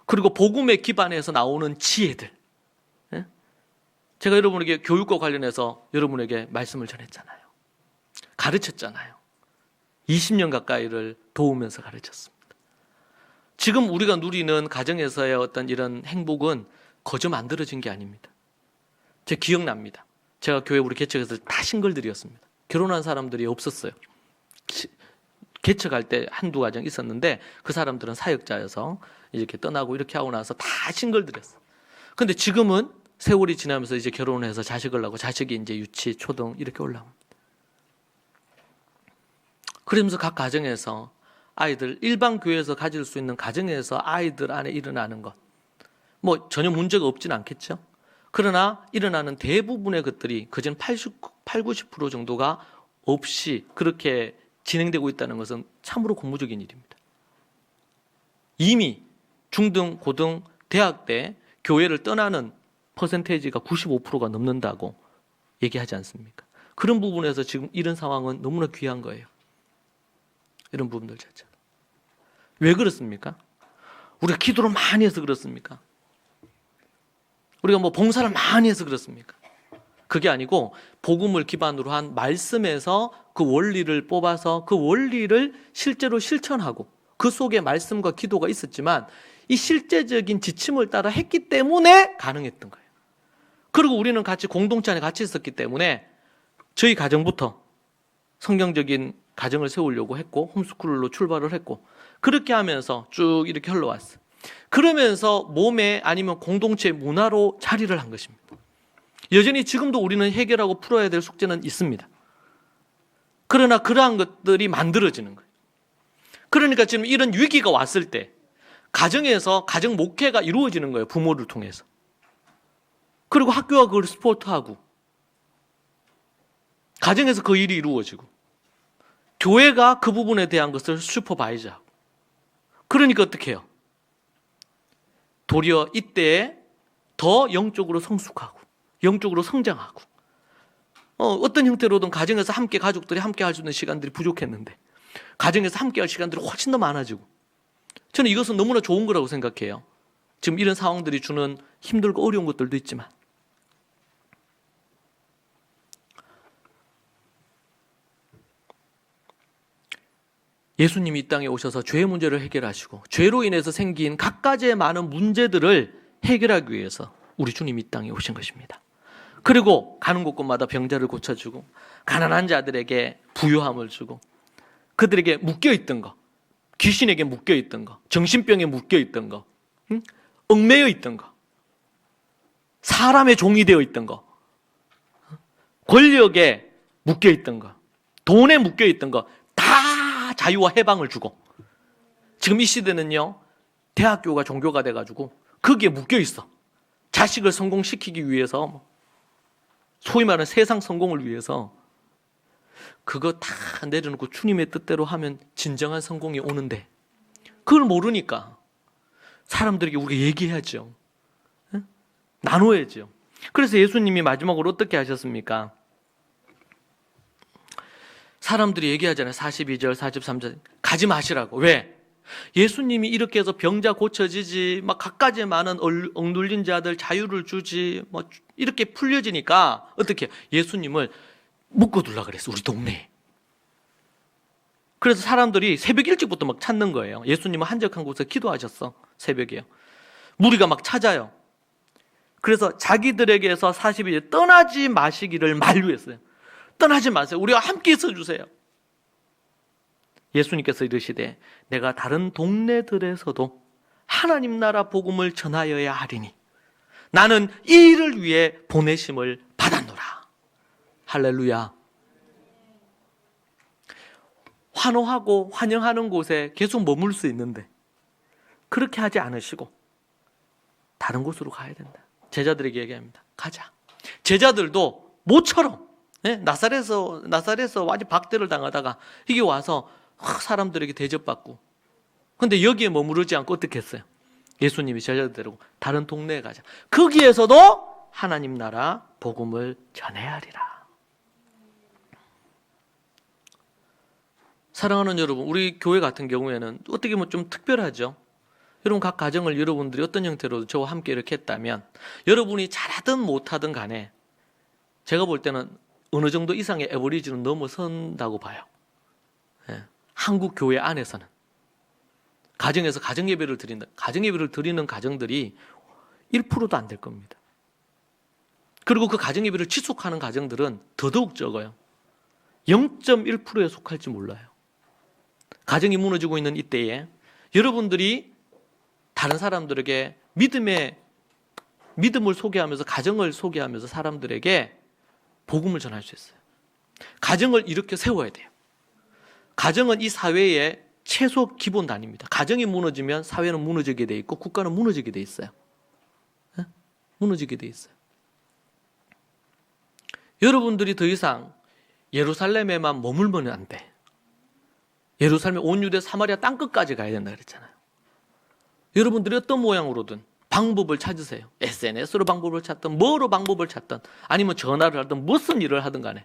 그리고 복음에 기반해서 나오는 지혜들. 제가 여러분에게 교육과 관련해서 여러분에게 말씀을 전했잖아요. 가르쳤잖아요. 20년 가까이를 도우면서 가르쳤습니다. 지금 우리가 누리는 가정에서의 어떤 이런 행복은 거저 만들어진 게 아닙니다. 제가 기억납니다. 제가 교회 우리 개척해서 다 싱글들이었습니다. 결혼한 사람들이 없었어요. 개척할 때 한두 가정 있었는데 그 사람들은 사역자여서 이렇게 떠나고 이렇게 하고 나서 다 싱글들이었어요. 근데 지금은 세월이 지나면서 이제 결혼을 해서 자식을 낳고 자식이 이제 유치, 초등 이렇게 올라옵니다. 그러면서 각 가정에서 아이들, 일반 교회에서 가질 수 있는 가정에서 아이들 안에 일어나는 것, 전혀 문제가 없진 않겠죠. 그러나 일어나는 대부분의 것들이 그전 80~90% 정도가 없이 그렇게 진행되고 있다는 것은 참으로 고무적인 일입니다. 이미 중등, 고등, 대학 때 교회를 떠나는 퍼센테이지가 95%가 넘는다고 얘기하지 않습니까? 그런 부분에서 지금 이런 상황은 너무나 귀한 거예요. 이런 부분들 자체가. 왜 그렇습니까? 우리가 기도를 많이 해서 그렇습니까? 우리가 뭐 봉사를 많이 해서 그렇습니까? 그게 아니고 복음을 기반으로 한 말씀에서 그 원리를 뽑아서 그 원리를 실제로 실천하고 그 속에 말씀과 기도가 있었지만 이 실제적인 지침을 따라 했기 때문에 가능했던 거예요. 그리고 우리는 같이 공동체 안에 같이 있었기 때문에 저희 가정부터 성경적인 가정을 세우려고 했고 홈스쿨로 출발을 했고 그렇게 하면서 쭉 이렇게 흘러왔어요. 그러면서 몸에 아니면 공동체 문화로 자리를 한 것입니다. 여전히 지금도 우리는 해결하고 풀어야 될 숙제는 있습니다. 그러나 그러한 것들이 만들어지는 거예요. 그러니까 지금 이런 위기가 왔을 때 가정에서 가정 목회가 이루어지는 거예요. 부모를 통해서. 그리고 학교가 그걸 스포트하고 가정에서 그 일이 이루어지고 교회가 그 부분에 대한 것을 슈퍼바이저하고 그러니까 어떻게 해요? 도리어 이때에 더 영적으로 성숙하고 영적으로 성장하고 어떤 형태로든 가정에서 함께 가족들이 함께 할 수 있는 시간들이 부족했는데 가정에서 함께 할 시간들이 훨씬 더 많아지고 저는 이것은 너무나 좋은 거라고 생각해요. 지금 이런 상황들이 주는 힘들고 어려운 것들도 있지만 예수님이 이 땅에 오셔서 죄의 문제를 해결하시고 죄로 인해서 생긴 갖가지의 많은 문제들을 해결하기 위해서 우리 주님이 이 땅에 오신 것입니다. 그리고 가는 곳곳마다 병자를 고쳐주고 가난한 자들에게 부유함을 주고 그들에게 묶여있던 거 귀신에게 묶여있던 거 정신병에 묶여있던 거 얽매여 있던 거 사람의 종이 되어 있던 거 권력에 묶여있던 거 돈에 묶여있던 거 다 자유와 해방을 주고 지금 이 시대는요 대학교가 종교가 돼가지고 거기에 묶여있어. 자식을 성공시키기 위해서 소위 말하는 세상 성공을 위해서 그거 다 내려놓고 주님의 뜻대로 하면 진정한 성공이 오는데 그걸 모르니까 사람들에게 우리가 얘기해야죠. 나눠야죠. 그래서 예수님이 마지막으로 어떻게 하셨습니까? 사람들이 얘기하잖아요. 42절, 43절 가지 마시라고. 왜? 예수님이 이렇게 해서 병자 고쳐지지 막 갖가지 많은 억눌린 자들 자유를 주지 뭐 이렇게 풀려지니까 어떻게 예수님을 묶어둘라 그랬어. 우리 동네에. 그래서 사람들이 새벽 일찍부터 막 찾는 거예요. 예수님은 한적한 곳에 기도하셨어. 새벽에요. 무리가 막 찾아요. 그래서 자기들에게서 42일 떠나지 마시기를 만류했어요. 떠나지 마세요. 우리와 함께 있어 주세요. 예수님께서 이르시되 내가 다른 동네들에서도 하나님 나라 복음을 전하여야 하리니 나는 이 일을 위해 보내심을 받았노라. 할렐루야. 환호하고 환영하는 곳에 계속 머물 수 있는데 그렇게 하지 않으시고 다른 곳으로 가야 된다. 제자들에게 얘기합니다. 가자. 제자들도 모처럼 나사렛에서 완전 박대를 당하다가 이게 와서 사람들에게 대접받고 근데 여기에 머무르지 않고 어떻게 했어요? 예수님이 제자들 데리고 다른 동네에 가자. 거기에서도 하나님 나라 복음을 전해야 하리라. 사랑하는 여러분, 우리 교회 같은 경우에는 어떻게 보면 좀 특별하죠. 여러분 각 가정을 여러분들이 어떤 형태로 저와 함께 이렇게 했다면 여러분이 잘하든 못하든 간에 제가 볼 때는 어느 정도 이상의 에버리지는 넘어선다고 봐요. 한국 교회 안에서는 가정에서 가정예배를 드린다. 가정예배를 드리는 가정들이 1%도 안 될 겁니다. 그리고 그 가정예배를 지속하는 가정들은 더더욱 적어요. 0.1%에 속할지 몰라요. 가정이 무너지고 있는 이때에 여러분들이 다른 사람들에게 믿음을 소개하면서 가정을 소개하면서 사람들에게 복음을 전할 수 있어요. 가정을 이렇게 세워야 돼요. 가정은 이 사회의 최소 기본 단위입니다. 가정이 무너지면 사회는 무너지게 돼 있고 국가는 무너지게 돼 있어요. 무너지게 돼 있어요. 여러분들이 더 이상 예루살렘에만 머물면 안 돼. 예루살렘 온 유대 사마리아 땅끝까지 가야 된다 그랬잖아요. 여러분들이 어떤 모양으로든 방법을 찾으세요. SNS로 방법을 찾든 뭐로 방법을 찾든 아니면 전화를 하든 무슨 일을 하든 간에.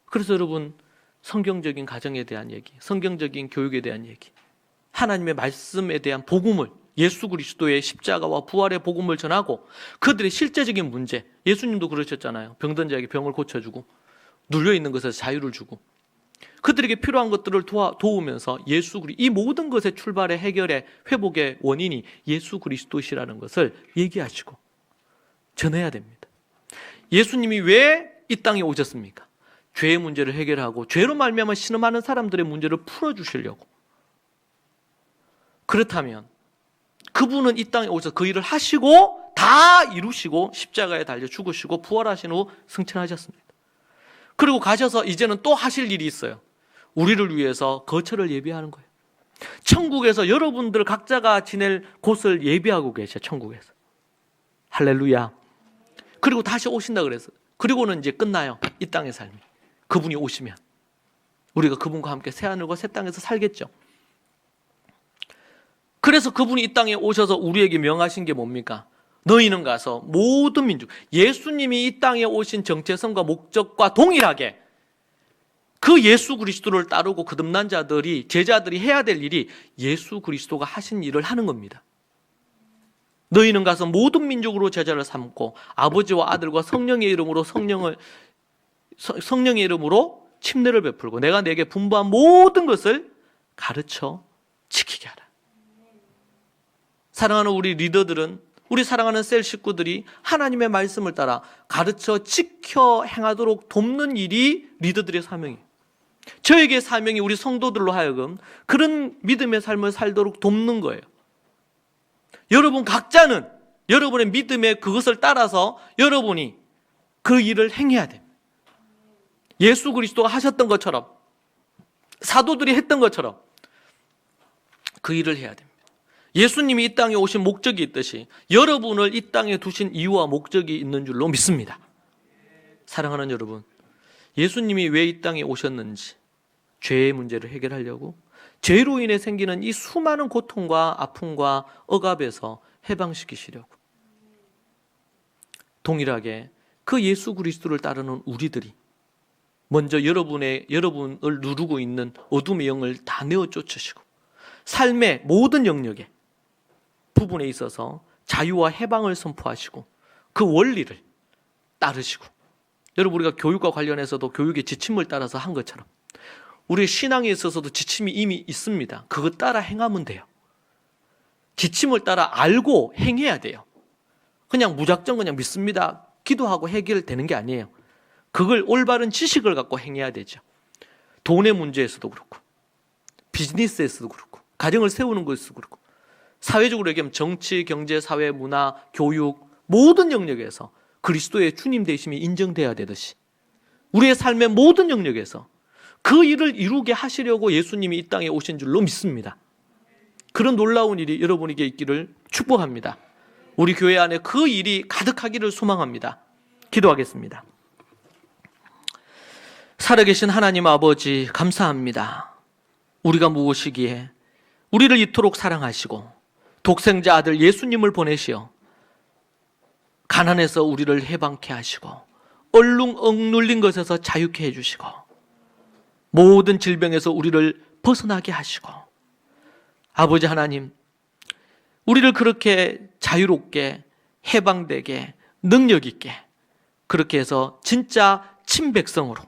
그래서 여러분, 성경적인 가정에 대한 얘기, 성경적인 교육에 대한 얘기, 하나님의 말씀에 대한 복음을, 예수 그리스도의 십자가와 부활의 복음을 전하고 그들의 실제적인 문제, 예수님도 그러셨잖아요. 병든 자에게 병을 고쳐주고 눌려있는 것에서 자유를 주고 그들에게 필요한 것들을 도우면서 이 모든 것의 출발의 해결의 회복의 원인이 예수 그리스도시라는 것을 얘기하시고 전해야 됩니다. 예수님이 왜 이 땅에 오셨습니까? 죄의 문제를 해결하고 죄로 말미암아 신음하는 사람들의 문제를 풀어주시려고. 그렇다면 그분은 이 땅에 오셔서 그 일을 하시고 다 이루시고 십자가에 달려 죽으시고 부활하신 후 승천하셨습니다. 그리고 가셔서 이제는 또 하실 일이 있어요. 우리를 위해서 거처를 예비하는 거예요. 천국에서 여러분들 각자가 지낼 곳을 예비하고 계셔. 천국에서. 할렐루야. 그리고 다시 오신다 그랬어요. 그리고는 이제 끝나요. 이 땅의 삶이. 그분이 오시면 우리가 그분과 함께 새하늘과 새 땅에서 살겠죠. 그래서 그분이 이 땅에 오셔서 우리에게 명하신 게 뭡니까? 너희는 가서 모든 민족, 예수님이 이 땅에 오신 정체성과 목적과 동일하게 그 예수 그리스도를 따르고 거듭난 자들이, 제자들이 해야 될 일이 예수 그리스도가 하신 일을 하는 겁니다. 너희는 가서 모든 민족으로 제자를 삼고 아버지와 아들과 성령의 이름으로 성령의 이름으로 침례를 베풀고 내가 내게 분부한 모든 것을 가르쳐 지키게 하라. 사랑하는 우리 리더들은, 우리 사랑하는 셀 식구들이 하나님의 말씀을 따라 가르쳐 지켜 행하도록 돕는 일이 리더들의 사명이에요. 저에게 사명이 우리 성도들로 하여금 그런 믿음의 삶을 살도록 돕는 거예요. 여러분 각자는 여러분의 믿음의 그것을 따라서 여러분이 그 일을 행해야 됩니다. 예수 그리스도가 하셨던 것처럼, 사도들이 했던 것처럼 그 일을 해야 됩니다. 예수님이 이 땅에 오신 목적이 있듯이 여러분을 이 땅에 두신 이유와 목적이 있는 줄로 믿습니다. 사랑하는 여러분, 예수님이 왜 이 땅에 오셨는지, 죄의 문제를 해결하려고, 죄로 인해 생기는 이 수많은 고통과 아픔과 억압에서 해방시키시려고. 동일하게 그 예수 그리스도를 따르는 우리들이 먼저 여러분을 누르고 있는 어둠의 영을 다 내어 쫓으시고 삶의 모든 영역에 부분에 있어서 자유와 해방을 선포하시고 그 원리를 따르시고, 여러분 우리가 교육과 관련해서도 교육의 지침을 따라서 한 것처럼 우리의 신앙에 있어서도 지침이 이미 있습니다. 그것 따라 행하면 돼요. 지침을 따라 알고 행해야 돼요. 그냥 무작정 그냥 믿습니다, 기도하고 해결되는 게 아니에요. 그걸 올바른 지식을 갖고 행해야 되죠. 돈의 문제에서도 그렇고 비즈니스에서도 그렇고 가정을 세우는 것에서도 그렇고 사회적으로 얘기하면 정치, 경제, 사회, 문화, 교육 모든 영역에서 그리스도의 주님 되심이 인정돼야 되듯이 우리의 삶의 모든 영역에서 그 일을 이루게 하시려고 예수님이 이 땅에 오신 줄로 믿습니다. 그런 놀라운 일이 여러분에게 있기를 축복합니다. 우리 교회 안에 그 일이 가득하기를 소망합니다. 기도하겠습니다. 살아계신 하나님 아버지, 감사합니다. 우리가 무엇이기에 우리를 이토록 사랑하시고 독생자 아들 예수님을 보내시어 가난에서 우리를 해방케 하시고 얼룩 억눌린 것에서 자유케 해주시고 모든 질병에서 우리를 벗어나게 하시고, 아버지 하나님, 우리를 그렇게 자유롭게 해방되게 능력 있게 그렇게 해서 진짜 친백성으로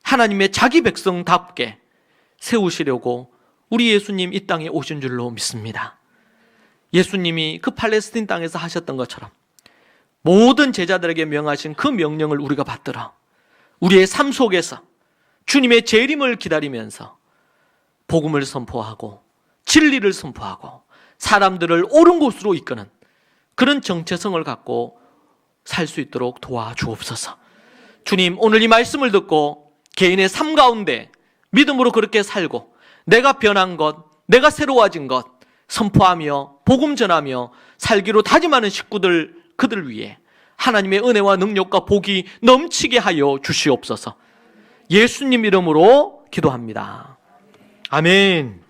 하나님의 자기 백성답게 세우시려고 우리 예수님 이 땅에 오신 줄로 믿습니다. 예수님이 그 팔레스틴 땅에서 하셨던 것처럼 모든 제자들에게 명하신 그 명령을 우리가 받들어 우리의 삶 속에서 주님의 재림을 기다리면서 복음을 선포하고 진리를 선포하고 사람들을 옳은 곳으로 이끄는 그런 정체성을 갖고 살 수 있도록 도와주옵소서. 주님, 오늘 이 말씀을 듣고 개인의 삶 가운데 믿음으로 그렇게 살고 내가 변한 것, 내가 새로워진 것 선포하며 복음 전하며 살기로 다짐하는 식구들, 그들 위해 하나님의 은혜와 능력과 복이 넘치게 하여 주시옵소서. 예수님 이름으로 기도합니다. 아멘.